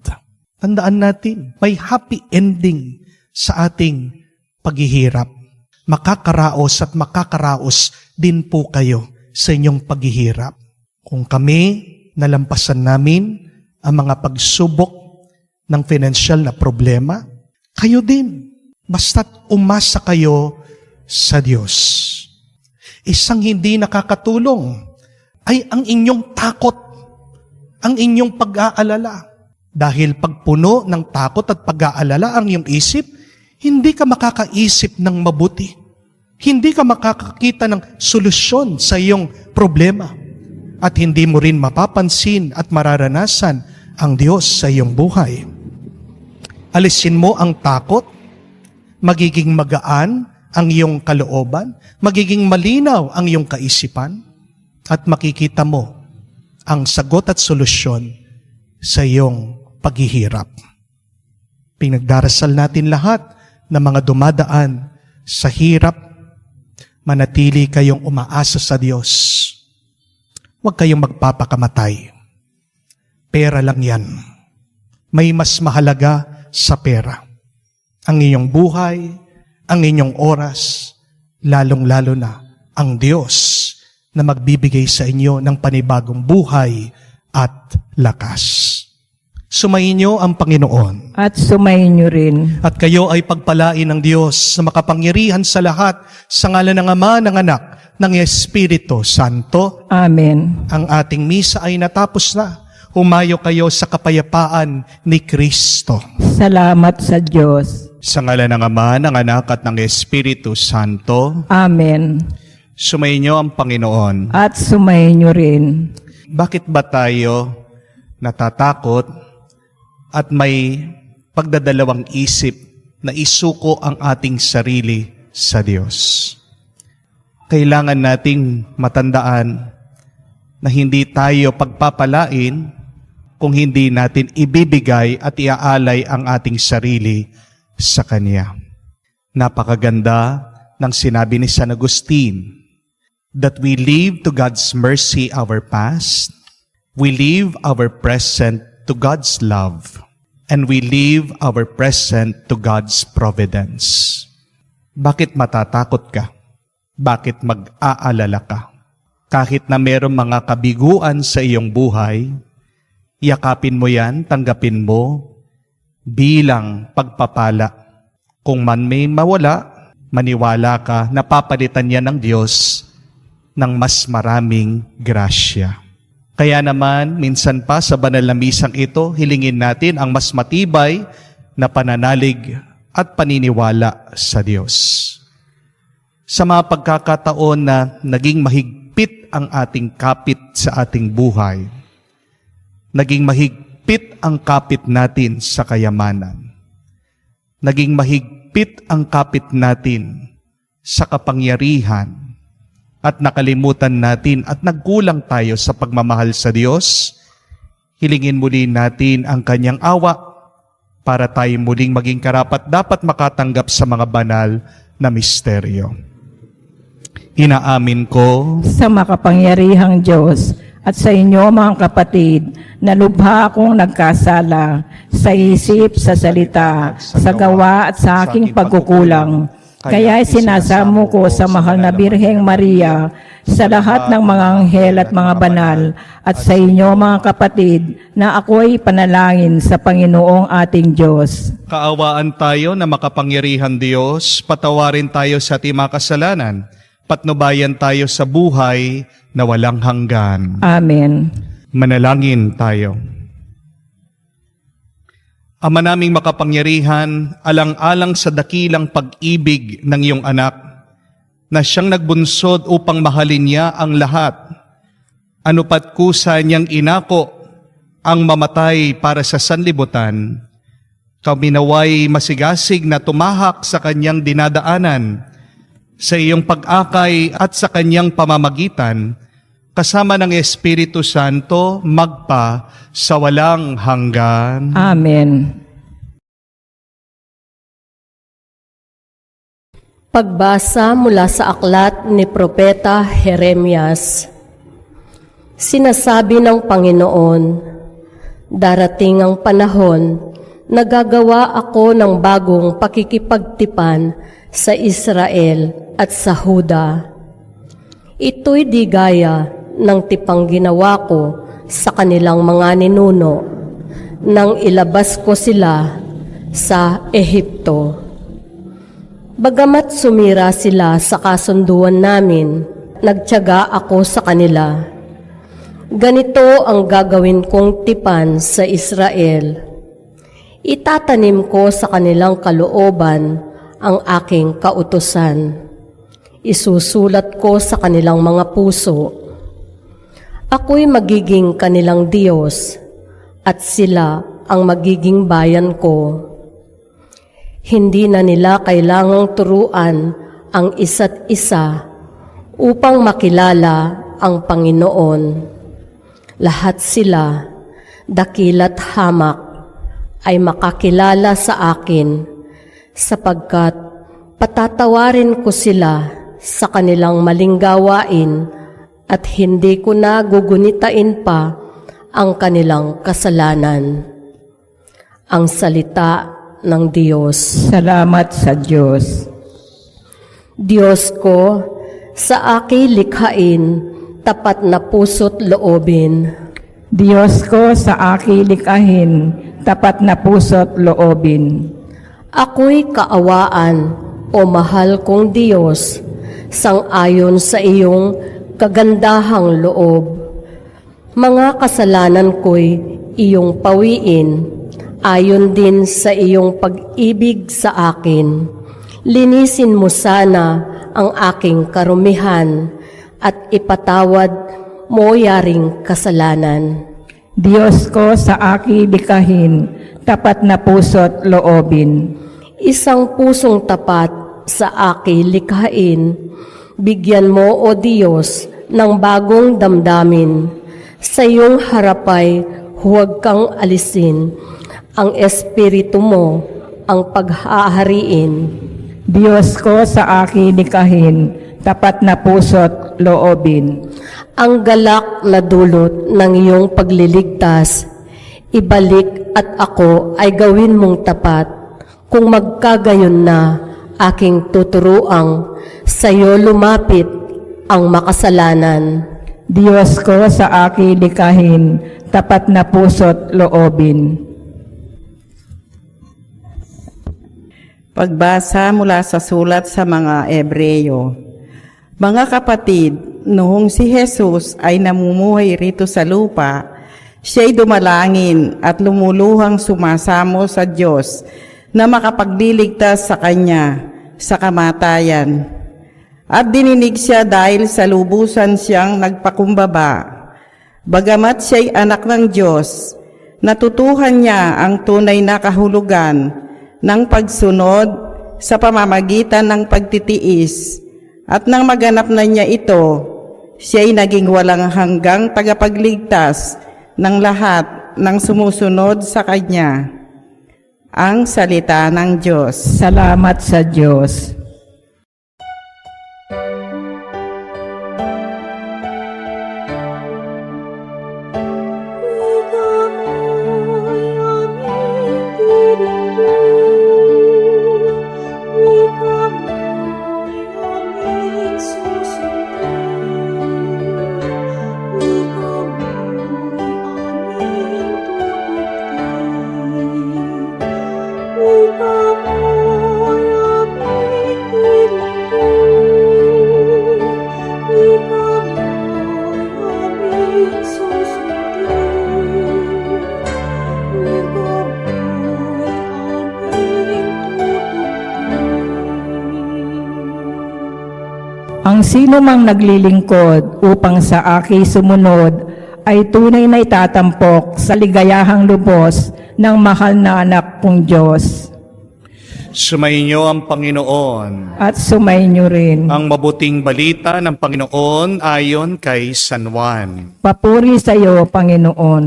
Tandaan natin, may happy ending sa ating paghihirap. Makakaraos at makakaraos din po kayo sa inyong paghihirap. Kung kami, nalampasan namin ang mga pagsubok ng financial na problema, kayo din. Basta't umasa kayo sa Diyos. Isang hindi nakakatulong ay ang inyong takot, ang inyong pag-aalala. Dahil pag puno ng takot at pag-aalala ang iyong isip, hindi ka makakaisip ng mabuti. Hindi ka makakakita ng solusyon sa iyong problema. At hindi mo rin mapapansin at mararanasan ang Diyos sa iyong buhay. Alisin mo ang takot, magiging magaan ang iyong kalooban, magiging malinaw ang iyong kaisipan, at makikita mo ang sagot at solusyon sa iyong paghihirap. Pinagdarasal natin lahat na mga dumadaan sa hirap, manatili kayong umaasa sa Diyos. Huwag kayong magpapakamatay. Pera lang yan. May mas mahalaga sa pera. Ang inyong buhay, ang inyong oras, lalong-lalo na ang Diyos na magbibigay sa inyo ng panibagong buhay at lakas. Sumayin niyo ang Panginoon. At sumayin niyo rin. At kayo ay pagpalain ng Diyos sa makapangyarihan sa lahat, sa ngalan ng Ama, ng Anak, ng Espiritu Santo. Amen. Ang ating misa ay natapos na. Humayo kayo sa kapayapaan ni Kristo. Salamat sa Diyos. Sa ngalan ng Ama, ng Anak, at ng Espiritu Santo. Amen. Sumayin niyo ang Panginoon. At sumayin niyo rin. Bakit ba tayo natatakot at may pagdadalawang isip na isuko ang ating sarili sa Diyos? Kailangan nating matandaan na hindi tayo pagpapalain kung hindi natin ibibigay at iaalay ang ating sarili sa Kanya. Napakaganda ng sinabi ni San Agustin, that we leave to God's mercy our past, we leave our present to God's love, and we leave our present to God's providence. Bakit matatakot ka? Bakit mag-aalala ka? Kahit na mayroong mga kabiguan sa iyong buhay, yakapin mo yan, tanggapin mo bilang pagpapala. Kung man may mawala, maniwala ka na papalitan yan ng Diyos ng mas maraming grasya. Kaya naman, minsan pa sa banal na misang ito, hilingin natin ang mas matibay na pananalig at paniniwala sa Diyos. Sa mga pagkakataon na naging mahigpit ang ating kapit sa ating buhay, naging mahigpit ang kapit natin sa kayamanan, naging mahigpit ang kapit natin sa kapangyarihan, at nakalimutan natin at nagkulang tayo sa pagmamahal sa Diyos, hilingin muli natin ang Kanyang awa para tayo muling maging karapat-dapat makatanggap sa mga banal na misteryo. Inaamin ko Sa makapangyarihang Diyos at sa inyo mga kapatid, na lubha akong nagkasala sa isip, sa salita, sa gawa at sa aking pagkukulang. Kaya sinasamo ko sa mahal na Birheng Maria, sa lahat ng mga anghel at mga banal, at sa inyo mga kapatid, na ako'y panalangin sa Panginoong ating Diyos. kaawaan tayo na makapangyarihan Diyos, patawarin tayo sa ating mga kasalanan, patnubayan tayo sa buhay na walang hanggan. Amen. Manalangin tayo. Ama naming makapangyarihan, alang-alang sa dakilang pag-ibig ng iyong anak, na siyang nagbunsod upang mahalin niya ang lahat. Ano pat kusa niyang inako ang mamatay para sa sanlibutan, kami naway masigasig na tumahak sa kanyang dinadaanan, sa iyong pag-akay at sa kanyang pamamagitan, kasama ng Espiritu Santo, magpa sa walang hanggan. Amen. Pagbasa mula sa aklat ni Propeta Jeremias. Sinasabi ng Panginoon, darating ang panahon na gagawa ako ng bagong pakikipagtipan sa Israel at sa Huda. Ito'y di gaya ng tipang ginawa ko sa kanilang mga ninuno nang ilabas ko sila sa Ehipto. Bagamat sumira sila sa kasunduan namin, nagtiyaga ako sa kanila. Ganito ang gagawin kong tipan sa Israel. Itatanim ko sa kanilang kalooban ang aking kautusan. Isusulat ko sa kanilang mga puso. Ako'y magiging kanilang Diyos, at sila ang magiging bayan ko. Hindi na nila kailangang turuan ang isa't isa upang makilala ang Panginoon. Lahat sila, dakila't hamak, ay makakilala sa akin, sapagkat patatawarin ko sila sa kanilang maling gawain at hindi ko na gugunitain pa ang kanilang kasalanan. Ang salita ng Diyos. Salamat sa Diyos. Diyos ko, sa akin likhain tapat na puso't loobin. Diyos ko, sa akin likhain tapat na puso't loobin. Ako'y kaawaan, o mahal kong Diyos, sang-ayon sa iyong kagandahang loob. Mga kasalanan ko'y iyong pawiin, ayon din sa iyong pag-ibig sa akin. Linisin mo sana ang aking karumihan at ipatawad mo yaring kasalanan. Diyos ko, sa akin likhain tapat na puso't loobin. Isang pusong tapat sa akin likhain. Bigyan mo, O Diyos, ng bagong damdamin. Sa iyong harapay, huwag kang alisin. Ang Espiritu mo ang paghahariin. Diyos ko, sa akin likhain tapat na puso't loobin. Ang galak na dulot ng iyong pagliligtas, ibalik at ako ay gawin mong tapat. Kung magkagayon na, aking tuturuang sa iyo lumapit ang makasalanan. Diyos ko, sa akin likhain tapat na puso't loobin. Pagbasa mula sa sulat sa mga Ebreyo. Mga kapatid, noong si Jesus ay namumuhay rito sa lupa, siya'y dumalangin at lumuluhang sumasamo sa Diyos na makapagliligtas sa Kanya sa kamatayan. At dininig siya dahil sa lubusan siyang nagpakumbaba. Bagamat siya'y anak ng Diyos, natutuhan niya ang tunay na kahulugan ng pagsunod sa pamamagitan ng pagtitiis, at nang maganap na niya ito, siya'y naging walang hanggang tagapagligtas ng lahat ng sumusunod sa Kanya. Ang salita ng Diyos. Salamat sa Diyos. Ang sino mang naglilingkod upang sa akin sumunod ay tunay na itatampok sa ligayahang lubos ng mahal na anak kong Diyos. Sumainyo ang Panginoon. At sumainyo rin. Ang mabuting balita ng Panginoon ayon kay San Juan. Papuri sa iyo, Panginoon.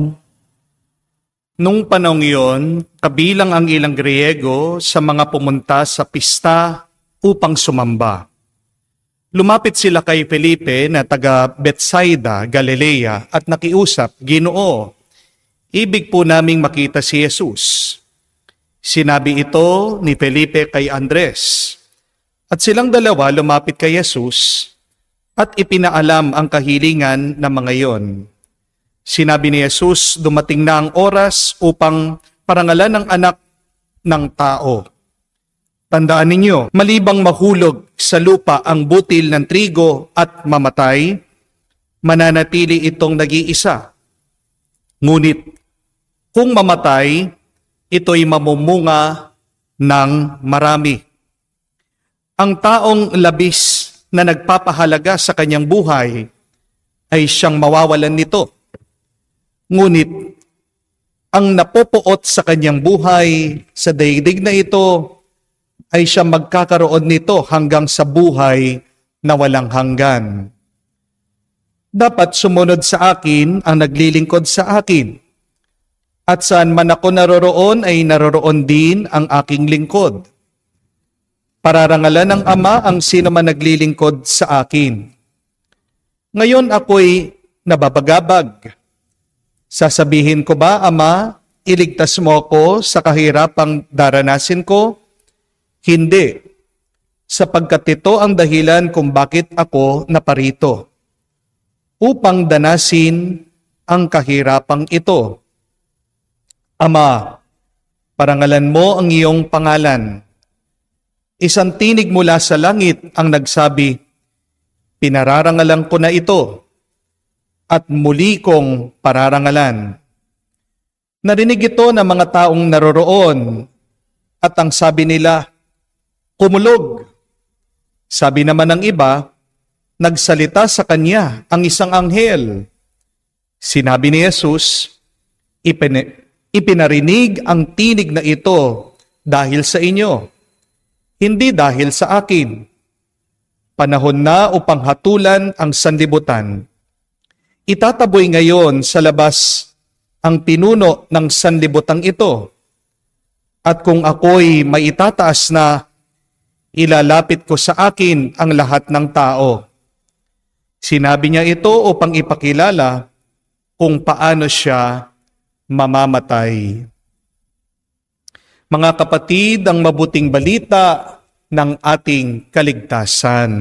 Nung panahong iyon, kabilang ang ilang Griego sa mga pumunta sa pista upang sumamba. Lumapit sila kay Felipe na taga Bethsaida, Galilea, at nakiusap, "Ginoo, ibig po naming makita si Jesus." Sinabi ito ni Felipe kay Andres. At silang dalawa lumapit kay Jesus at ipinaalam ang kahilingan ng mga iyon. Sinabi ni Jesus, dumating na ang oras upang parangalan ng anak ng tao. Tandaan ninyo, malibang mahulog sa lupa ang butil ng trigo at mamatay, mananatili itong nag-iisa. Ngunit kung mamatay, ito'y mamumunga ng marami. Ang taong labis na nagpapahalaga sa kanyang buhay ay siyang mawawalan nito. Ngunit ang napopuot sa kanyang buhay sa daigdig na ito ay siyang magkakaroon nito hanggang sa buhay na walang hanggan. Dapat sumunod sa akin ang naglilingkod sa akin. At saan man ako naroroon ay naroroon din ang aking lingkod. Pararangalan ng Ama ang sino man naglilingkod sa akin. Ngayon ako'y nababagabag. Sasabihin ko ba, Ama, iligtas mo ako sa kahirapang daranasin ko? Hindi, sapagkat ito ang dahilan kung bakit ako naparito, upang danasin ang kahirapang ito. Ama, parangalan mo ang iyong pangalan. Isang tinig mula sa langit ang nagsabi, pinararangalan ko na ito, at muli kong pararangalan. Narinig ito ng mga taong naroroon, at ang sabi nila, kumulog. Sabi naman ng iba, nagsalita sa kanya ang isang anghel. Sinabi ni Jesus, ipinarinig ang tinig na ito dahil sa inyo, hindi dahil sa akin. Panahon na upang hatulan ang sanlibutan. Itataboy ngayon sa labas ang pinuno ng sanlibutang ito. At kung ako'y maitataas na, ilalapit ko sa akin ang lahat ng tao. Sinabi niya ito upang ipakilala kung paano siya mamamatay. Mga kapatid, ang mabuting balita ng ating kaligtasan.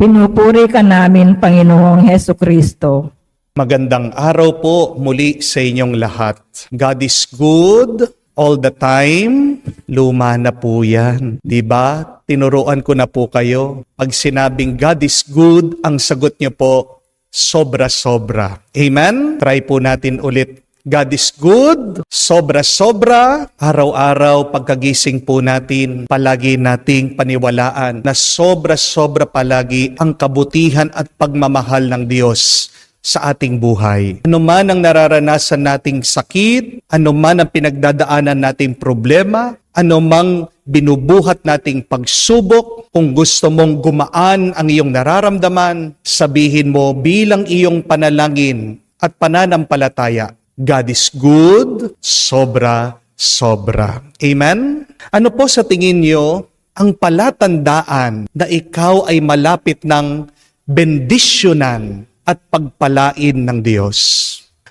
Pinupuri ka namin, Panginoong Heso Kristo. Magandang araw po muli sa inyong lahat. God is good all the time. Luma na po yan. Diba? Tinuruan ko na po kayo. Pag sinabing God is good, ang sagot niyo po, sobra-sobra. Amen? Try po natin ulit. God is good, sobra-sobra. Araw-araw pagkagising po natin, palagi nating paniwalaan na sobra-sobra palagi ang kabutihan at pagmamahal ng Diyos sa ating buhay. Ano man ang nararanasan nating sakit, ano man ang pinagdadaanan nating problema, ano mang binubuhat nating pagsubok, kung gusto mong gumaan ang iyong nararamdaman, sabihin mo bilang iyong panalangin at pananampalataya, God is good, sobra-sobra. Amen? Ano po sa tingin nyo ang palatandaan na ikaw ay malapit ng bendisyonan at pagpalain ng Diyos?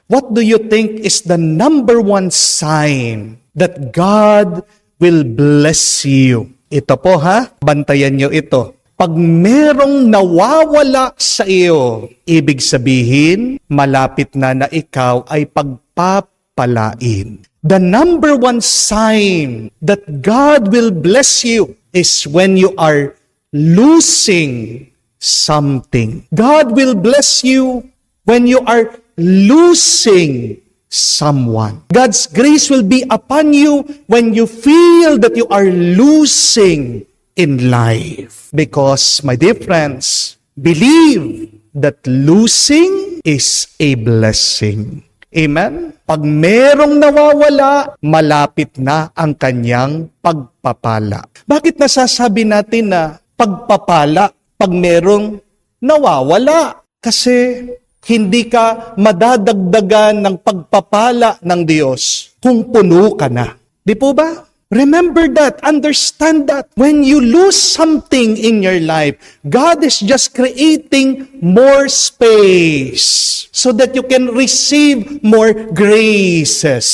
What do you think is the number one sign that God will bless you? Ito po ha, bantayan nyo ito. Pag merong nawawala sa iyo, ibig sabihin, malapit na ikaw ay pagpapalain. The number one sign that God will bless you is when you are losing something. God will bless you when you are losing someone. God's grace will be upon you when you feel that you are losing in life. Because, my dear friends, believe that losing is a blessing. Amen? Pag merong nawawala, malapit na ang kanyang pagpapala. Bakit nasasabi natin na pagpapala pag merong nawawala? Kasi hindi ka madadagdagan ng pagpapala ng Diyos kung puno ka na. Di po ba? Remember that, understand that. When you lose something in your life, God is just creating more space so that you can receive more graces.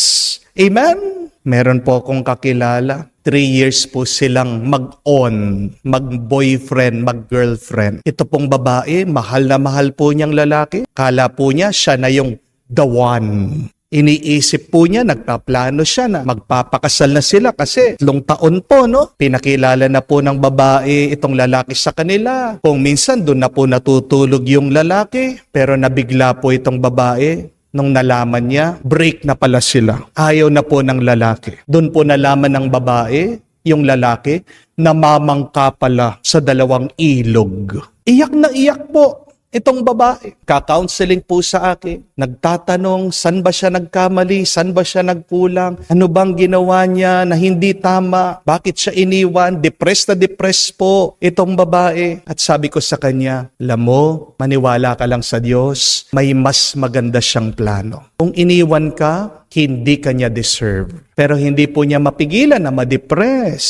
Amen? Meron po akong kakilala. 3 years po silang mag-on, mag-boyfriend, mag-girlfriend. Ito pong babae, mahal na mahal po niyang lalaki. Kala po niya, siya na yung the one. Iniisip po niya, nagpaplano siya na magpapakasal na sila kasi 3 taon po, no? Pinakilala na po ng babae itong lalaki sa kanila. Kung minsan doon na po natutulog yung lalaki, pero nabigla po itong babae. Nung nalaman niya, break na pala sila. Ayaw na po ng lalaki. Doon po nalaman ng babae, yung lalaki, namamangka pala sa 2 ilog. Iyak na iyak po itong babae. Ka-counseling po sa akin. Nagtatanong, saan ba siya nagkamali? Saan ba siya nagkulang? Ano bang ginawa niya na hindi tama? Bakit siya iniwan? Depressed na depressed po itong babae. At sabi ko sa kanya, alam mo, maniwala ka lang sa Diyos. May mas maganda siyang plano. Kung iniwan ka, hindi ka niya deserve. Pero hindi po niya mapigilan na ma-depress.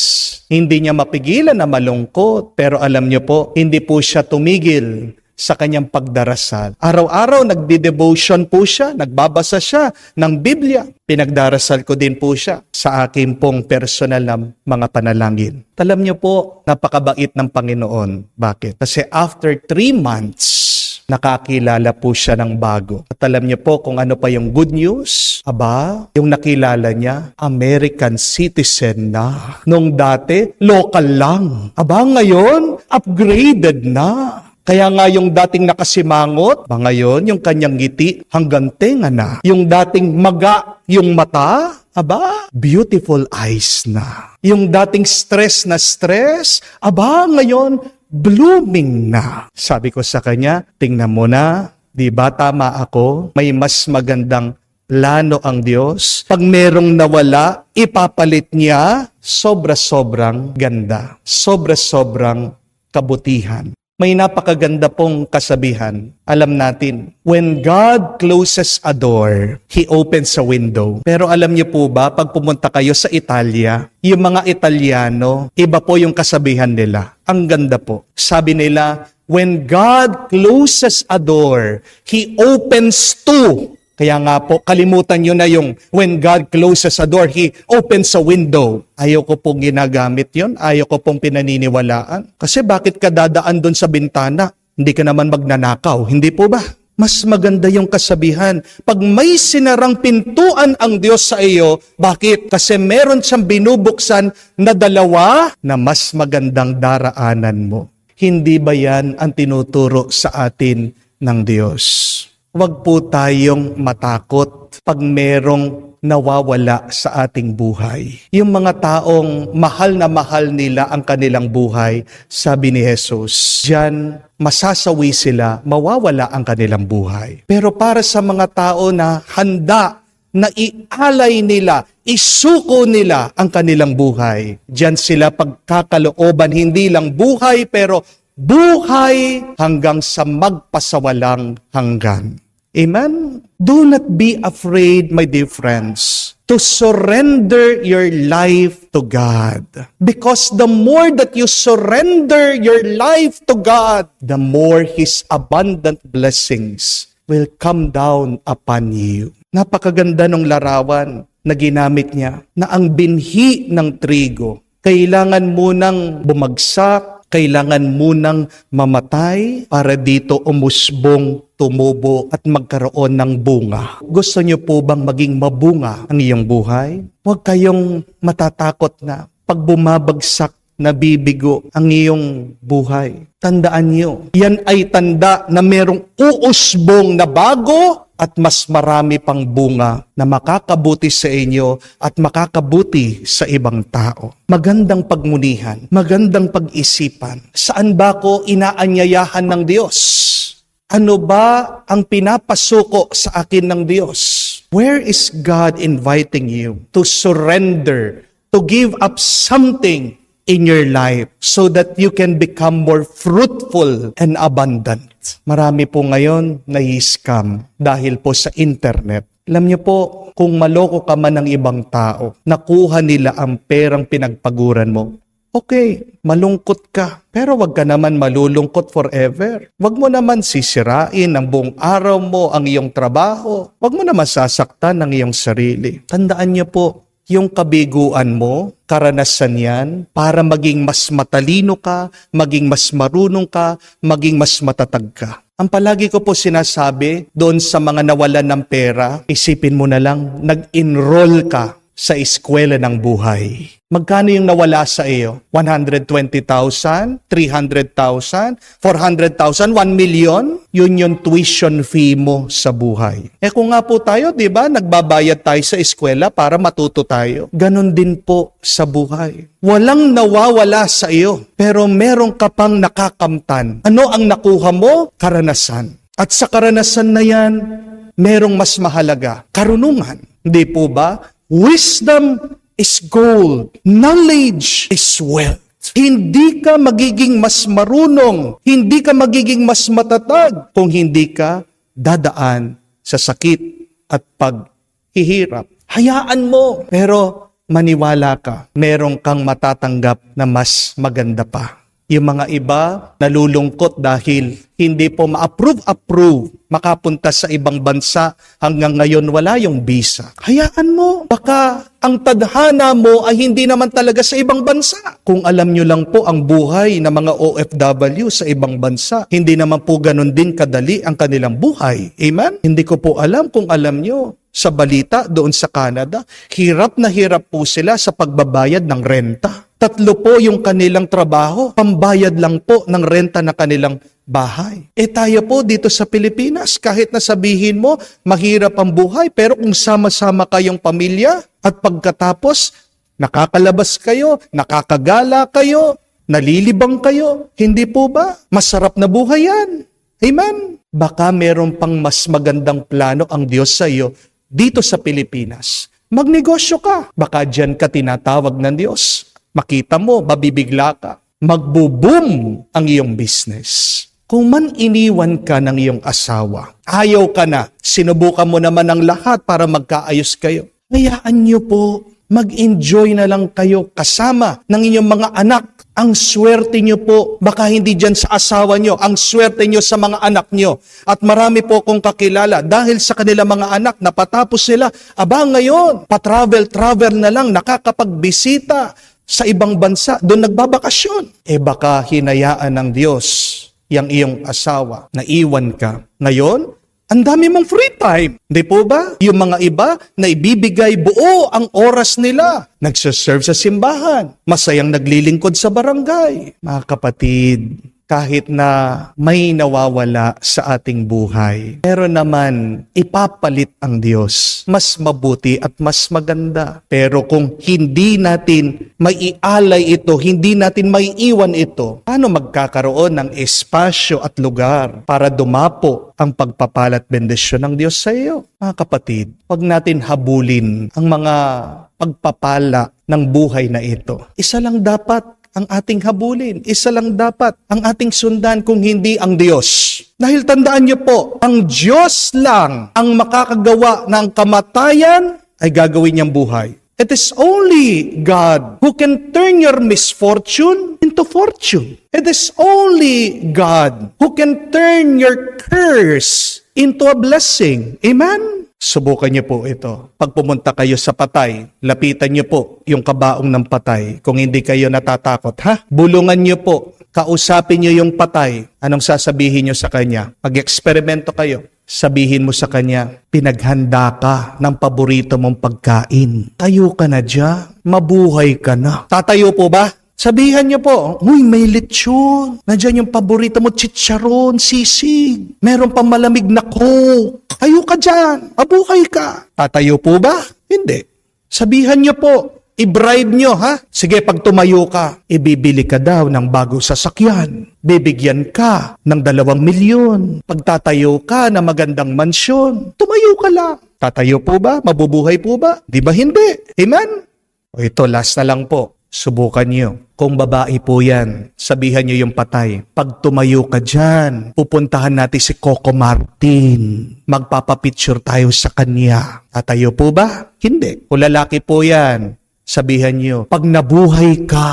Hindi niya mapigilan na malungkot. Pero alam niyo po, hindi po siya tumigil sa kanyang pagdarasal. Araw-araw nagdi-devotion po siya, nagbabasa siya ng Biblia. Pinagdarasal ko din po siya sa aking pong personal na mga panalangin. Alam niyo po, napakabait ng Panginoon. Bakit? Kasi after 3 months, nakakilala po siya ng bago. At alam niyo po kung ano pa yung good news? Aba, yung nakilala niya, American citizen na. Nung dati, local lang. Aba, ngayon, upgraded na. Kaya nga yung dating nakasimangot, ngayon yung kanyang ngiti hanggang tenga na. Yung dating maga yung mata, aba, beautiful eyes na. Yung dating stress, aba, ngayon blooming na. Sabi ko sa kanya, tingnan mo na, di ba tama ako? May mas magandang plano ang Diyos. Pag merong nawala, ipapalit niya, sobra-sobrang ganda. Sobra-sobrang kabutihan. May napakaganda pong kasabihan. Alam natin, when God closes a door, He opens a window. Pero alam niyo po ba, pag pumunta kayo sa Italia, yung mga Italiano, iba po yung kasabihan nila. Ang ganda po. Sabi nila, when God closes a door, He opens two. Kaya nga po, kalimutan nyo na yung when God closes a door, He opens a window. Ayaw ko pong ginagamit yon, ayaw ko pong pinaniniwalaan. Kasi bakit ka dadaan doon sa bintana? Hindi ka naman magnanakaw, hindi po ba? Mas maganda yung kasabihan. Pag may sinarang pintuan ang Diyos sa iyo, bakit? Kasi meron siyang binubuksan na 2 na mas magandang daraanan mo. Hindi ba yan ang tinuturo sa atin ng Diyos? Huwag po tayong matakot pag merong nawawala sa ating buhay. Yung mga taong mahal na mahal nila ang kanilang buhay, sabi ni Jesus, diyan masasawi sila, mawawala ang kanilang buhay. Pero para sa mga tao na handa na ialay nila, isuko nila ang kanilang buhay, diyan sila pagkakalooban, hindi lang buhay, pero buhay hanggang sa magpasawalang hanggan. Amen? Do not be afraid, my dear friends, to surrender your life to God. Because the more that you surrender your life to God, the more His abundant blessings will come down upon you. Napakaganda ng larawan na ginamit niya, na ang binhi ng trigo, kailangan munang bumagsak, kailangan munang mamatay para dito umusbong, tumubo at magkaroon ng bunga. Gusto niyo po bang maging mabunga ang iyong buhay? Huwag kayong matatakot na pag bumabagsak, nabibigo ang iyong buhay. Tandaan niyo, yan ay tanda na merong uusbong na bago at mas marami pang bunga na makakabuti sa inyo at makakabuti sa ibang tao. Magandang pagmunihan, magandang pag-isipan. Saan ba ko inaanyayahan ng Diyos? Ano ba ang pinapasuko sa akin ng Diyos? Where is God inviting you to surrender, to give up something in your life so that you can become more fruitful and abundant? Marami po ngayon na-scam dahil po sa internet. Alam niyo po, kung maloko ka man ng ibang tao, nakuha nila ang perang pinagpaguran mo, okay, malungkot ka, pero wag ka naman malulungkot forever. Wag mo naman sisirain ang buong araw mo, ang iyong trabaho. Wag mo naman sasaktan ang iyong sarili. Tandaan niyo po, Yung kabiguan mo, karanasan yan para maging mas matalino ka, maging mas marunong ka, maging mas matatag ka. Ang palagi ko po sinasabi doon sa mga nawalan ng pera, isipin mo na lang, nag-enroll ka sa eskwela ng buhay. Magkano yung nawala sa iyo? 120,000, 300,000, 400,000, 1 million? Yun yung tuition fee mo sa buhay. Kung nga po tayo, di ba, nagbabayad tayo sa eskwela para matuto tayo. Ganon din po sa buhay. Walang nawawala sa iyo, pero meron ka pang nakakamtan. Ano ang nakuha mo? Karanasan. At sa karanasan na yan, merong mas mahalaga. Karunungan. Hindi po ba? Wisdom is gold. Knowledge is wealth. Hindi ka magiging mas marunong, hindi ka magiging mas matatag kung hindi ka dadaan sa sakit at paghihirap. Hayaan mo, pero maniwala ka, meron kang matatanggap na mas maganda pa. Yung mga iba, nalulungkot dahil hindi po ma-approve, makapunta sa ibang bansa. Hanggang ngayon, wala yung visa. Hayaan mo, baka ang tadhana mo ay hindi naman talaga sa ibang bansa. Kung alam nyo lang po ang buhay ng mga OFW sa ibang bansa, hindi naman po ganun din kadali ang kanilang buhay. Amen? Hindi ko po alam kung alam nyo. Sa balita doon sa Canada, hirap na hirap po sila sa pagbabayad ng renta. 3 po yung kanilang trabaho, pambayad lang po ng renta na kanilang bahay. Tayo po dito sa Pilipinas, kahit na sabihin mo, mahirap ang buhay, pero kung sama-sama kayong pamilya at pagkatapos, nakakalabas kayo, nakakagala kayo, nalilibang kayo, hindi po ba? Masarap na buhay yan. Amen? Baka meron pang mas magandang plano ang Diyos sa iyo dito sa Pilipinas. Magnegosyo ka. Baka dyan ka tinatawag ng Diyos. Makita mo, mabibigla ka. Magbo-boom ang iyong business. Kung man iniwan ka ng iyong asawa, ayaw ka na, sinubukan mo naman ang lahat para magkaayos kayo. Hayaan niyo po, mag-enjoy na lang kayo kasama ng inyong mga anak. Ang swerte niyo po, baka hindi dyan sa asawa niyo, ang swerte niyo sa mga anak niyo. At marami po kong kakilala dahil sa kanilang mga anak, napatapos sila, ngayon, pa-travel na lang, nakakapagbisita sa ibang bansa, doon nagbabakasyon. Baka hinayaan ng Diyos yang iyong asawa na iwan ka. Ngayon, ang dami mong free time. Hindi po ba? Yung mga iba na ibibigay buo ang oras nila. Nagsaserve sa simbahan. Masayang naglilingkod sa barangay. Mga kapatid, kahit na may nawawala sa ating buhay, pero naman ipapalit ang Diyos. Mas mabuti at mas maganda. Pero kung hindi natin maialay ito, hindi natin maiiwan ito, paano magkakaroon ng espasyo at lugar para dumapo ang pagpapalat bendisyon ng Diyos sa iyo? Mga kapatid, huwag natin habulin ang mga pagpapala ng buhay na ito. Isa lang dapat ang ating habulin. Isa lang dapat ang ating sundan kung hindi ang Diyos. Dahil tandaan niyo po, ang Diyos lang ang makakagawa ng kamatayan ay gagawin niyang buhay. It is only God who can turn your misfortune into fortune. It is only God who can turn your curse into a blessing. Amen? Subukan niyo po ito. Pag pumunta kayo sa patay, lapitan niyo po yung kabaong ng patay. Kung hindi kayo natatakot, bulungan niyo po. Kausapin niyo yung patay. Anong sasabihin niyo sa kanya? Pag-eksperimento kayo. Sabihin mo sa kanya, pinaghanda ka ng paborito mong pagkain. Tayo ka na dyan. Mabuhay ka na. Tatayo po ba? Sabihan niyo po, may lechon. Nandiyan yung paborito mo, chicharon, sisig. Meron pang malamig na coke. Tayo ka dyan. Mabuhay ka. Tatayo po ba? Hindi. Sabihan niyo po, i-bribe niyo, Sige, pag tumayo ka, ibibili ka daw ng bagong sasakyan. Bibigyan ka ng 2 milyon. Pagtatayo ka ng magandang mansyon, tumayo ka lang. Tatayo po ba? Mabubuhay po ba? Di ba hindi? Amen? Ito, last na lang po. Subukan niyo. Kung babae po yan, sabihan niyo yung patay. Pag tumayo ka dyan, pupuntahan natin si Coco Martin. Magpapapicture tayo sa kanya. Tatayo po ba? Hindi. Kung lalaki po yan, sabihan niyo, pag nabuhay ka,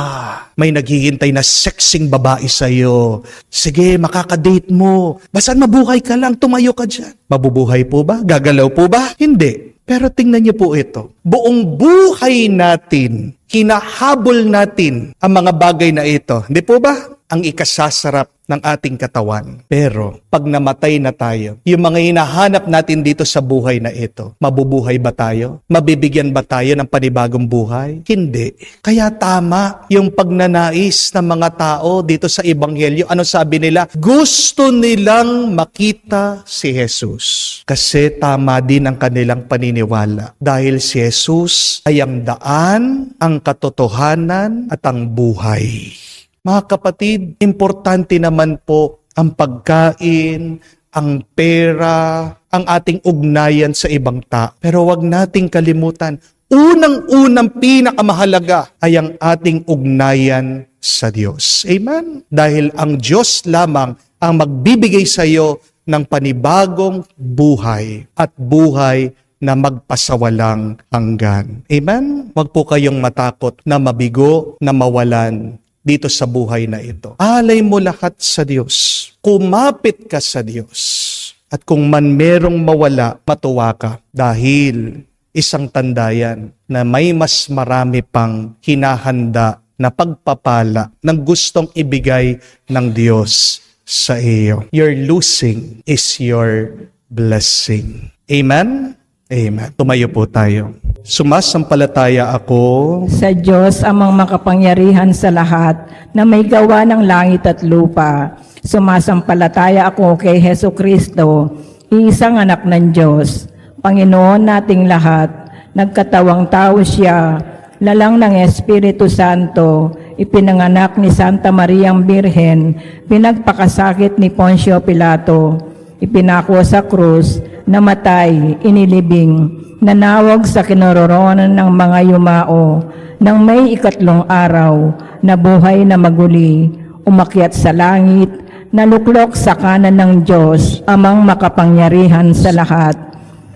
may naghihintay na sexing babae sa'yo. Sige, makakadate mo. Basta mabuhay ka lang, tumayo ka dyan. Mabubuhay po ba? Gagalaw po ba? Hindi. Pero tingnan niyo po ito. Buong buhay natin, hinahabol natin ang mga bagay na ito. Hindi po ba? Ang ikasasarap ng ating katawan. Pero pag namatay na tayo, yung mga hinahanap natin dito sa buhay na ito, mabubuhay ba tayo? Mabibigyan ba tayo ng panibagong buhay? Hindi. Kaya tama yung pagnanais ng mga tao dito sa Ebanghelyo. Ano sabi nila? Gusto nilang makita si Jesus. Kasi tama din ang kanilang paniniwala. Dahil si Jesus ay ang daan, ang katotohanan at ang buhay. Mga kapatid, importante naman po ang pagkain, ang pera, ang ating ugnayan sa ibang tao. Pero wag nating kalimutan, unang-unang pinakamahalaga ay ang ating ugnayan sa Diyos. Amen? Dahil ang Diyos lamang ang magbibigay sa iyo ng panibagong buhay at buhay na magpasawalang hanggan. Amen? Wag po kayong matakot na mabigo, na mawalan dito sa buhay na ito. Alay mo lahat sa Diyos. Kumapit ka sa Diyos. At kung man merong mawala, matuwa ka. Dahil isang tanda yan na may mas marami pang hinahanda na pagpapala ng gustong ibigay ng Diyos sa iyo. Your losing is your blessing. Amen? Amen. Tumayo po tayo. Sumasampalataya ako Sa Diyos amang makapangyarihan sa lahat na may gawa ng langit at lupa. Sumasampalataya ako kay Hesus Kristo, isang anak ng Diyos, Panginoon nating lahat. Nagkatawang tao siya, lalang ng Espiritu Santo, ipinanganak ni Santa Mariang Birhen, pinagpakasakit ni Poncio Pilato, ipinako sa krus, namatay, inilibing, nanawag sa kinaroroonan ng mga yumao, nang may ikatlong araw, nabuhay na maguli, umakyat sa langit, naluklok sa kanan ng Diyos, amang makapangyarihan sa lahat.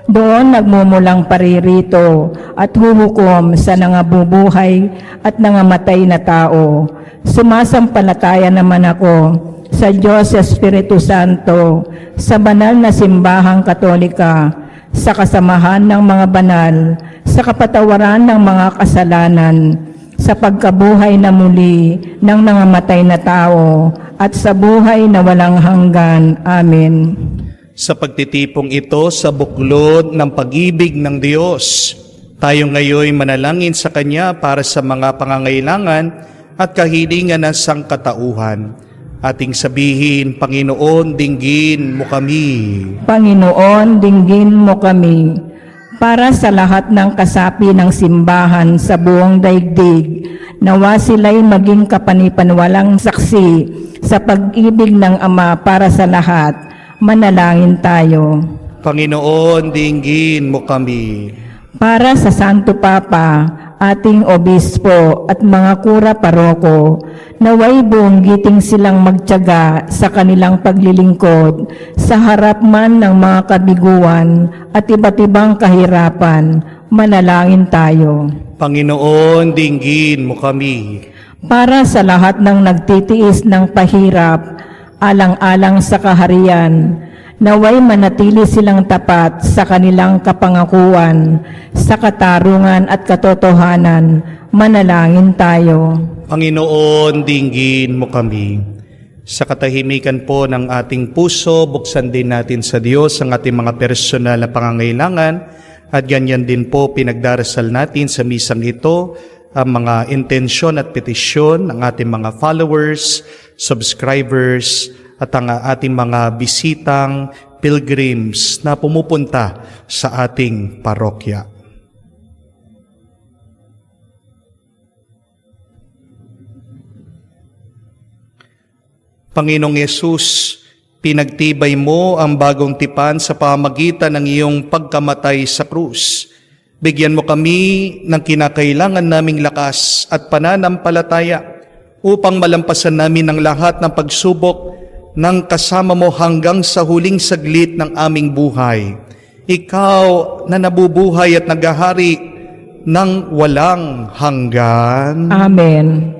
Doon nagmumulang paririto at huhukom sa nangabubuhay at nangamatay na tao. Sumasampalataya naman ako sa Diyos Espiritu Santo, sa banal na simbahang Katolika, sa kasamahan ng mga banal, sa kapatawaran ng mga kasalanan, sa pagkabuhay na muli ng nangamatay na tao, at sa buhay na walang hanggan. Amen. sa pagtitipong ito sa buklod ng pag-ibig ng Diyos. Tayo ngayon manalangin sa Kanya para sa mga pangangailangan at kahilingan ng sangkatauhan. Ating sabihin, Panginoon, dinggin mo kami. Panginoon, dinggin mo kami. Para sa lahat ng kasapi ng simbahan sa buong daigdig, nawa sila'y maging kapanipanwalang saksi sa pag-ibig ng Ama para sa lahat. Manalangin tayo. Panginoon, dinggin mo kami. Para sa Santo Papa, ating obispo at mga kura paroko, naway buong giting silang magtiyaga sa kanilang paglilingkod sa harap man ng mga kabiguan at iba't ibang kahirapan. Manalangin tayo. Panginoon, dinggin mo kami. Para sa lahat ng nagtitiis ng pahirap, alang-alang sa kaharian, naway manatili silang tapat sa kanilang kapangakuan, sa katarungan at katotohanan. Manalangin tayo. Panginoon, dinggin mo kami. Sa katahimikan po ng ating puso, buksan din natin sa Diyos ang ating mga personal na pangangailangan at ganyan din po pinagdarasal natin sa misang ito ang mga intensyon at petisyon ng ating mga followers, subscribers, at ang ating mga bisitang pilgrims na pumupunta sa ating parokya. Panginoong Yesus, pinagtibay mo ang bagong tipan sa pamagitan ng iyong pagkamatay sa krus. Bigyan mo kami ng kinakailangan naming lakas at pananampalataya upang malampasan namin ang lahat ng pagsubok ng kasama mo hanggang sa huling saglit ng aming buhay. Ikaw na nabubuhay at naghahari ng walang hanggan. Amen.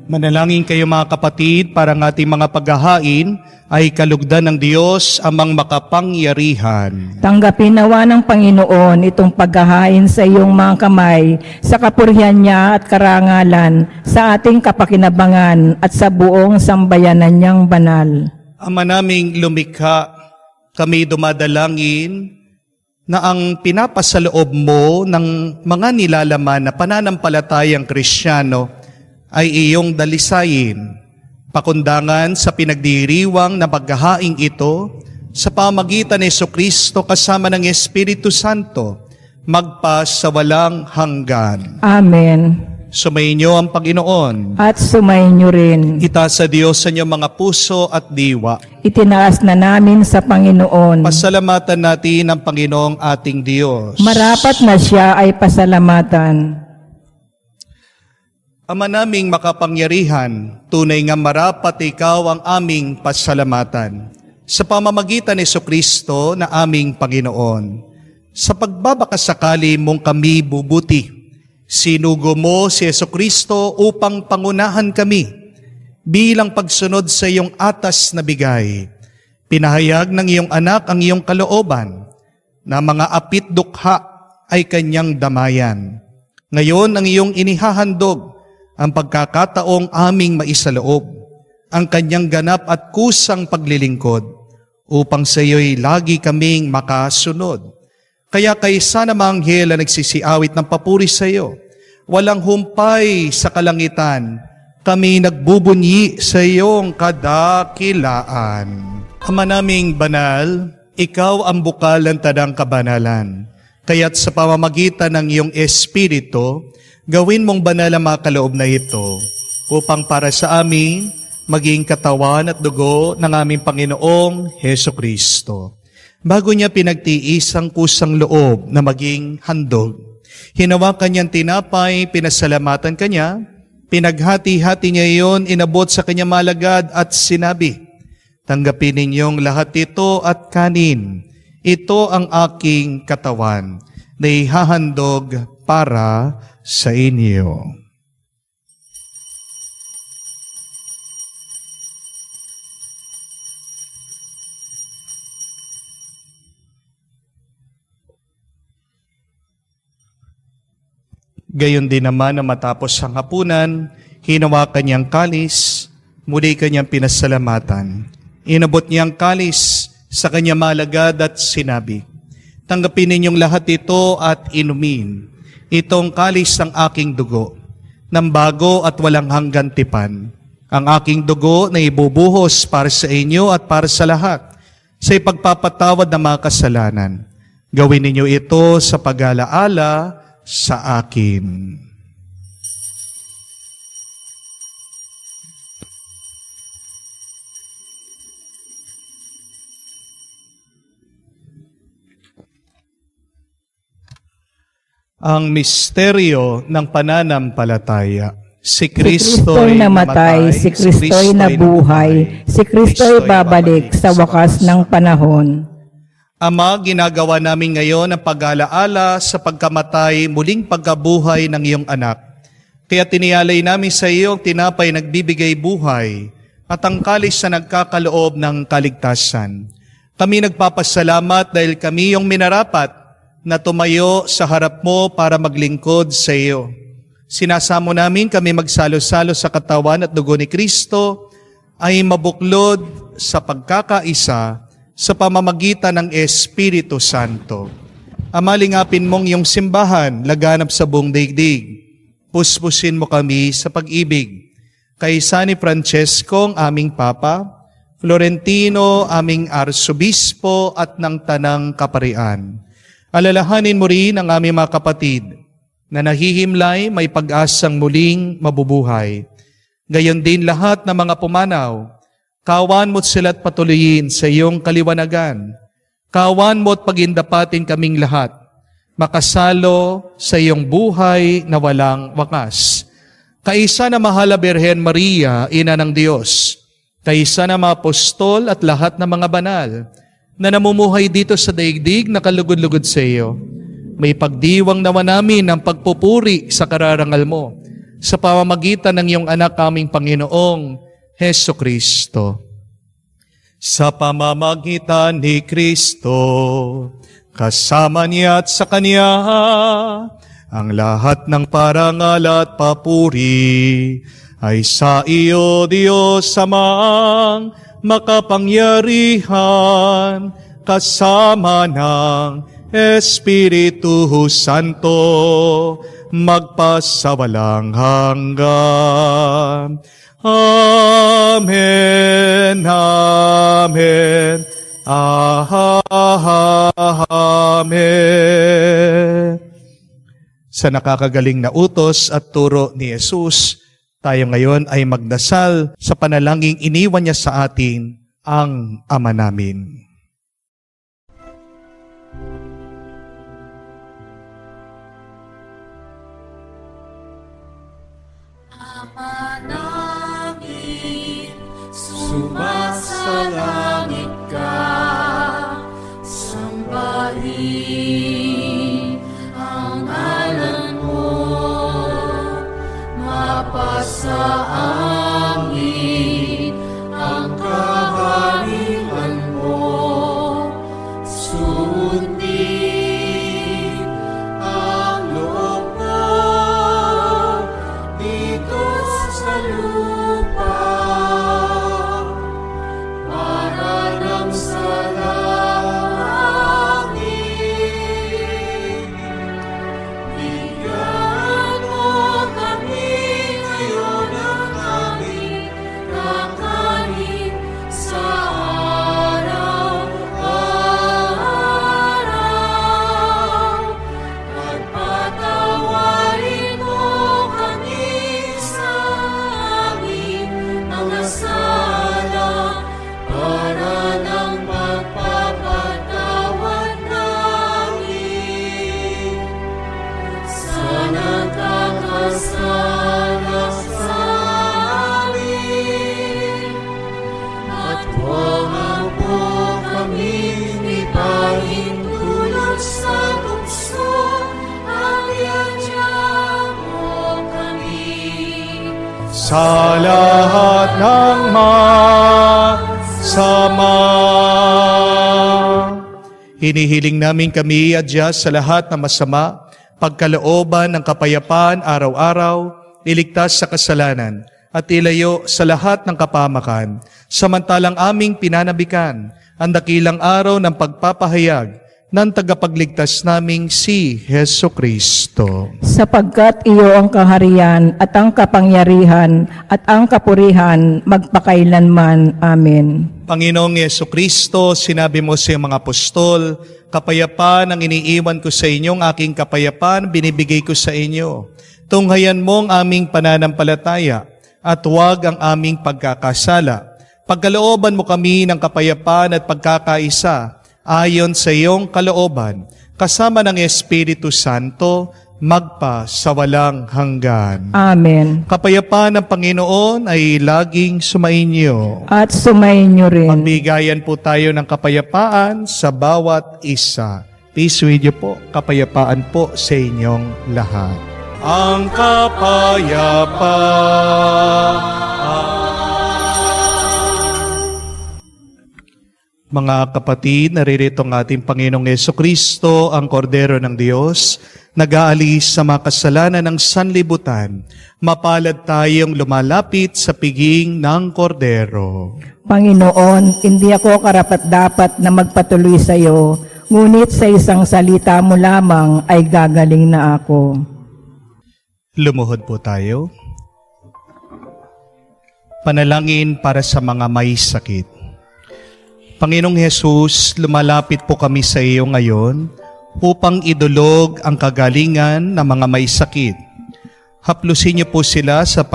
Manalangin kayo mga kapatid para ng ating mga paghahain ay kalugdan ng Diyos amang makapangyarihan. Tanggapin nawa ng Panginoon itong paghahain sa iyong mga kamay, sa kapurihan niya at karangalan, sa ating kapakinabangan at sa buong sambayanan niyang banal. Ama naming lumikha, kami dumadalangin na ang pinapasaloob mo ng mga nilalaman na pananampalatayang Kristiyano ay iyong dalisayin, pakundangan sa pinagdiriwang na paghahaing ito sa pamagitan ni Jesucristo kasama ng Espiritu Santo, magpa sa walang hanggan. Amen. Sumainyo ang Panginoon. At sumainyo rin. Itaas sa Diyos sa inyong mga puso at diwa. Itinaas na namin sa Panginoon. Pasalamatan natin ang Panginoong ating Diyos. Marapat na siya ay pasalamatan. Ama naming makapangyarihan, tunay nga marapat ikaw ang aming pasalamatan. Sa pamamagitan ni Jesucristo na aming Panginoon, sa pagbabakasakali mong kami bubuti, sinugo mo si Jesucristo upang pangunahan kami bilang pagsunod sa iyong atas na bigay. Pinahayag ng iyong anak ang iyong kalooban na mga apit dukha ay kanyang damayan. Ngayon ang iyong inihahandog ang pagkakataong aming maisaloob, ang kanyang ganap at kusang paglilingkod, upang sa iyo'y lagi kaming makasunod. Kaya kaysa na manghel na nagsisiawit ng papuri sa iyo, walang humpay sa kalangitan, kami nagbubunyi sa iyong kadakilaan. Ama naming banal, ikaw ang bukal ng tadang kabanalan, kaya't sa pamamagitan ng iyong Espiritu, gawin mong banal ang mga kaloob na ito upang para sa amin maging katawan at dugo ng aming Panginoong Hesukristo. Bago niya pinagtiis ang kusang loob na maging handog, hinawakan niyang tinapay, pinasalamatan kanya, pinaghati-hati niya iyon, inabot sa kanyang malagad at sinabi, "Tanggapin ninyong lahat ito at kanin. Ito ang aking katawan na ihahandog para sa inyo." Gayon din naman na matapos ang hapunan, hinawakan niyang kalis, muli kanyang pinasalamatan. Inabot niyang kalis sa kanyang malagad at sinabi, "Tanggapin ninyong lahat ito at inumin. Itong kalis ng aking dugo, ng bago at walang hanggan tipan. Ang aking dugo na ibubuhos para sa inyo at para sa lahat, sa ipagpapatawad ng mga kasalanan. Gawin ninyo ito sa pag-alaala sa akin." Ang misteryo ng pananampalataya. Si Kristo'y namatay, si Kristo'y nabuhay, si Kristo'y babalik sa wakas ng panahon. Ama, ginagawa namin ngayon ang pag-alaala sa pagkamatay, muling pagkabuhay ng iyong anak. Kaya tiniyalay namin sa iyo ang tinapay nagbibigay buhay at ang kalis na nagkakaloob ng kaligtasan. Kami nagpapasalamat dahil kami yung minarapat na tumayo sa harap mo para maglingkod sa iyo. Sinasamo namin kami magsalo-salo sa katawan at dugo ni Kristo ay mabuklod sa pagkakaisa sa pamamagitan ng Espiritu Santo. Ama, lingapin mong iyong simbahan, laganap sa buong daigdig. Puspusin mo kami sa pag-ibig. Kaysa ni Francesco, aming Papa, Florentino, aming Arsobispo at ng Tanang Kaparian. Alalahanin mo rin ang aming mga kapatid na nahihimlay, may pag-asang muling mabubuhay. Gayon din lahat ng mga pumanaw, kawan mo't sila't patuloyin sa iyong kaliwanagan. Kawan mo't pagindapatin kaming lahat, makasalo sa iyong buhay na walang wakas. Kaisa na mahal na Birhen Maria, Ina ng Diyos, kaisa na mga apostol at lahat ng mga banal na namumuhay dito sa daigdig na kalugod-lugod sa iyo, may pagdiwang naman namin ang pagpupuri sa kararangal mo sa pamamagitan ng iyong anak aming Panginoong Heso Kristo. Sa pamamagitan ni Kristo, kasama niya at sa Kanya, ang lahat ng parangal at papuri ay sa iyo, Diyos Amang makapangyarihan, kasama ng Espiritu Santo, magpasawalang hanggan. Amen, amen, amen. Sa nakakagaling na utos at turo ni Jesus, tayo ngayon ay magdasal sa panalangin iniwan niya sa atin ang Ama namin. Ama namin, sumasalangit ka, sambahin ang ngalan mo, mapasa amin ang kaharian mo, sundin ang loob mo dito sa lupa, para lang sa langit. Bigyan mo kami ngayon ng aming kakanin sa araw-araw, at patawarin mo kami sa aming mga sala, para ng pagpapatawad namin sa nagkakasala sa amin. At huwag mo kami ipahintulot sa tukso, at iadya mo kami Sa lahat ng masama, hinihiling namin kami adya sa lahat ng masama, pagkalooban ng kapayapaan araw-araw, iligtas sa kasalanan, at ilayo sa lahat ng kapamakan, samantalang aming pinanabikan ang dakilang araw ng pagpapahayag ng tagapagligtas naming si Heso Kristo. Sapagkat iyo ang kaharian at ang kapangyarihan at ang kapurihan magpakailanman. Amen. Panginoong Heso Kristo, sinabi mo sa mga apostol, kapayapaan ang iniiwan ko sa inyong aking kapayapaan, binibigay ko sa inyo. Tunghayan mo ang aming pananampalataya at huwag ang aming pagkakasala. Pagkalooban mo kami ng kapayapaan at pagkakaisa ayon sa iyong kalooban, kasama ng Espiritu Santo, magpa sa walang hanggan. Amen. Kapayapaan ng Panginoon ay laging sumainyo. At sumainyo rin. Magbigayan po tayo ng kapayapaan sa bawat isa. Peace with you po. Kapayapaan po sa inyong lahat. Ang kapayapaan. Mga kapatid, naririto ang ating Panginoong Jesucristo, ang Kordero ng Diyos, nag-aalis sa mga kasalanan ng sanlibutan. Mapalad tayong lumalapit sa piging ng Kordero. Panginoon, hindi ako karapat-dapat na magpatuloy sa iyo, ngunit sa isang salita mo lamang ay gagaling na ako. Lumuhod po tayo. Panalangin para sa mga may sakit. Panginoong Hesus, lumalapit po kami sa iyo ngayon upang idulog ang kagalingan ng mga may sakit. Haplusin niyo po sila sa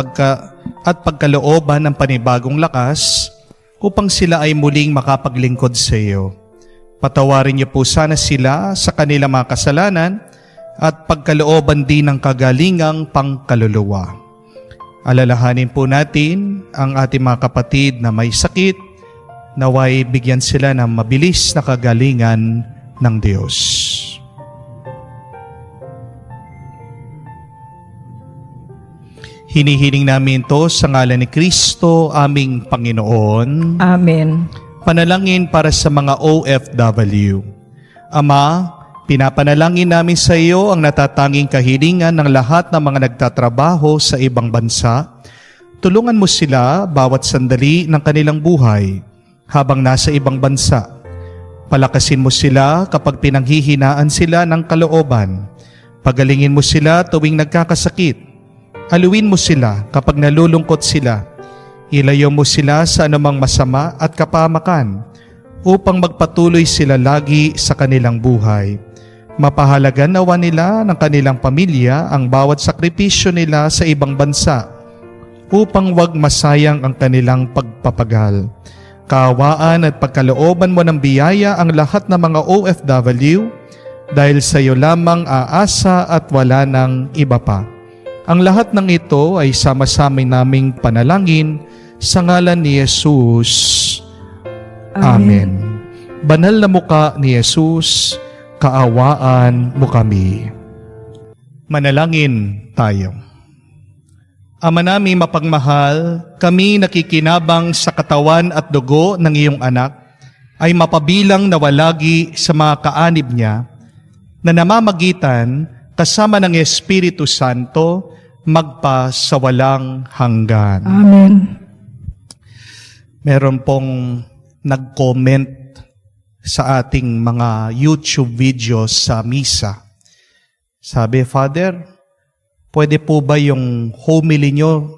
pagkalooban ng panibagong lakas upang sila ay muling makapaglingkod sa iyo. Patawarin niyo po sana sila sa kanilang mga kasalanan at pagkalooban din ng kagalingang pangkaluluwa. Alalahanin po natin ang ating mga kapatid na may sakit, naway bigyan sila ng mabilis na kagalingan ng Diyos. Hinihiling namin to sa ngalan ni Kristo, aming Panginoon. Amen. Panalangin para sa mga OFW. Ama, pinapanalangin namin sa iyo ang natatanging kahilingan ng lahat ng mga nagtatrabaho sa ibang bansa. Tulungan mo sila bawat sandali ng kanilang buhay habang nasa ibang bansa. Palakasin mo sila kapag pinanghihinaan sila ng kalooban. Pagalingin mo sila tuwing nagkakasakit. Aluin mo sila kapag nalulungkot sila. Ilayo mo sila sa anumang masama at kapamakan upang magpatuloy sila lagi sa kanilang buhay. Mapahalagan nawa nila ng kanilang pamilya ang bawat sakripisyo nila sa ibang bansa upang wag masayang ang kanilang pagpapagal. Kaawaan at pagkalooban mo ng biyaya ang lahat ng mga OFW dahil sa iyo lamang aasa at wala ng iba pa. Ang lahat ng ito ay sama-sama naming panalangin sa ngalan ni Jesus. Amen. Banal na muka ni Jesus, kaawaan mo kami. Manalangin tayo. Ama namin mapagmahal, kami nakikinabang sa katawan at dugo ng iyong anak ay mapabilang na walagi sa mga kaanib niya na namamagitan kasama ng Espiritu Santo magpa sa walang hanggan. Amen. Meron pong nag-comment sa ating mga YouTube videos sa misa. Sabi, Father, pwede po ba yung homily nyo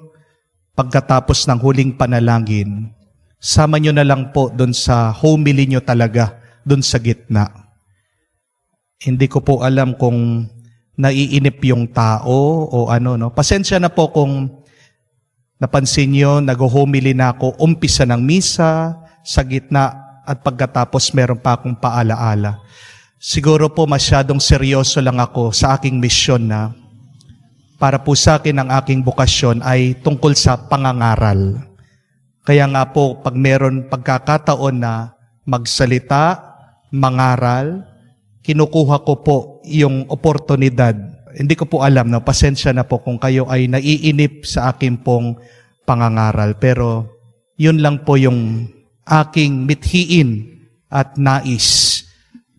pagkatapos ng huling panalangin? Sama nyo na lang po doon sa homily nyo talaga, doon sa gitna. Hindi ko po alam kung naiinip yung tao o ano, no? Pasensya na po kung napansin nyo, nag-homily na ako, umpisa ng misa, sa gitna, at pagkatapos meron pa akong paalaala. Siguro po masyadong seryoso lang ako sa aking misyon na para po sa akin ang aking bukasyon ay tungkol sa pangangaral. Kaya nga po, pag meron pagkakataon na magsalita, mangaral, kinukuha ko po yung oportunidad. Hindi ko po alam, no? Pasensya na po kung kayo ay naiinip sa akin pong pangangaral. Pero yun lang po yung aking mithiin at nais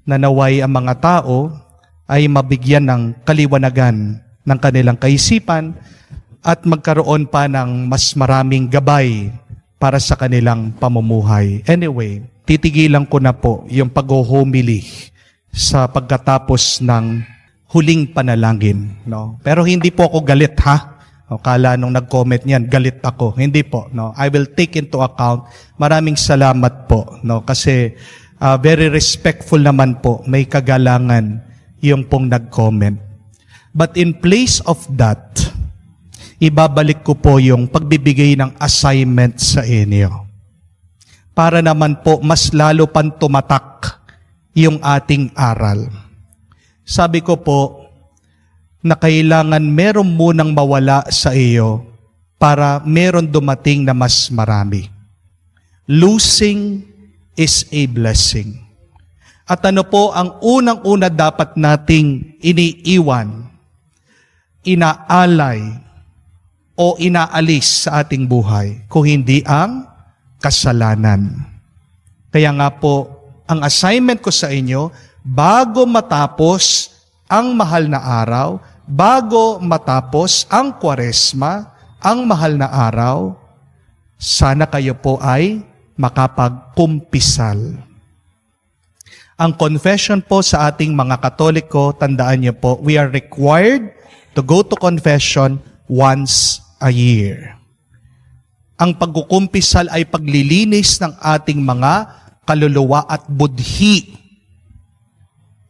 na naway ang mga tao ay mabigyan ng kaliwanagan ng kanilang kaisipan at magkaroon pa ng mas maraming gabay para sa kanilang pamumuhay. Anyway, titigilan ko na po yung pag-homily sa pagkatapos ng huling panalangin. No? Pero hindi po ako galit, ha? O, kala nung nag-comment niyan, galit ako. Hindi po. No? I will take into account. Maraming salamat po. No? Kasi very respectful naman po. May kagalangan yung pong nag-comment. But in place of that, ibabalik ko po yung pagbibigay ng assignment sa inyo. Para naman po mas lalo pang tumatak yung ating aral. Sabi ko po na kailangan meron munang mawala sa iyo para meron dumating na mas marami. Losing is a blessing. At ano po ang unang-una dapat nating iniiwan, inaalay, o inaalis sa ating buhay kung hindi ang kasalanan. Kaya nga po, ang assignment ko sa inyo, bago matapos ang mahal na araw, bago matapos ang Kwaresma, ang mahal na araw, sana kayo po ay makapagkumpisal. Ang confession po sa ating mga Katoliko, tandaan niyo po, we are required to go to confession once a year. Ang pagkukumpisal ay paglilinis ng ating mga kaluluwa at budhi.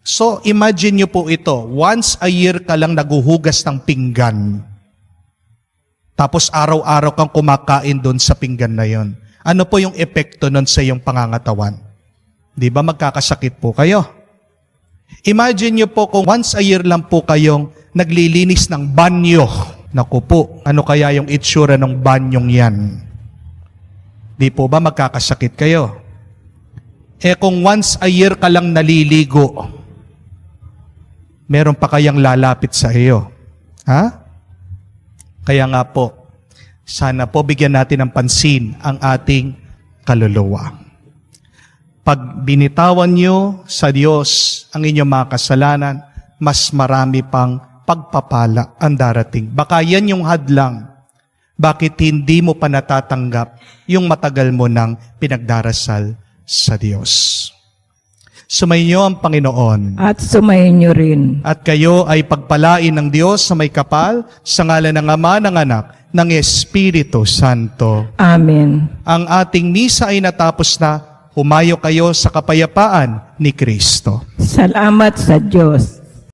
So, imagine nyo po ito, once a year ka lang naguhugas ng pinggan. Tapos araw-araw kang kumakain doon sa pinggan na yon. Ano po yung epekto nun sa iyong pangangatawan? Di ba magkakasakit po kayo? Imagine nyo po kung once a year lang po kayong naglilinis ng banyo. Naku po, ano kaya yung itsura ng banyong yan? Di po ba magkakasakit kayo? Eh kung once a year ka lang naliligo, meron pa kayang lalapit sa iyo. Ha? Kaya nga po, Sana po bigyan natin ng pansin ang ating kaluluwa. Pag binitawan nyo sa Diyos ang inyong mga kasalanan, mas marami pang pagpapala ang darating. Baka yan yung hadlang. Bakit hindi mo pa natatanggap yung matagal mo nang pinagdarasal sa Diyos? Sumainyo ang Panginoon. At sumayin niyo rin. At kayo ay pagpalain ng Diyos sa may kapal, sa ngalan ng Ama, ng Anak, ng Espiritu Santo. Amen. Ang ating misa ay natapos na. Humayo kayo sa kapayapaan ni Kristo. Salamat sa Diyos.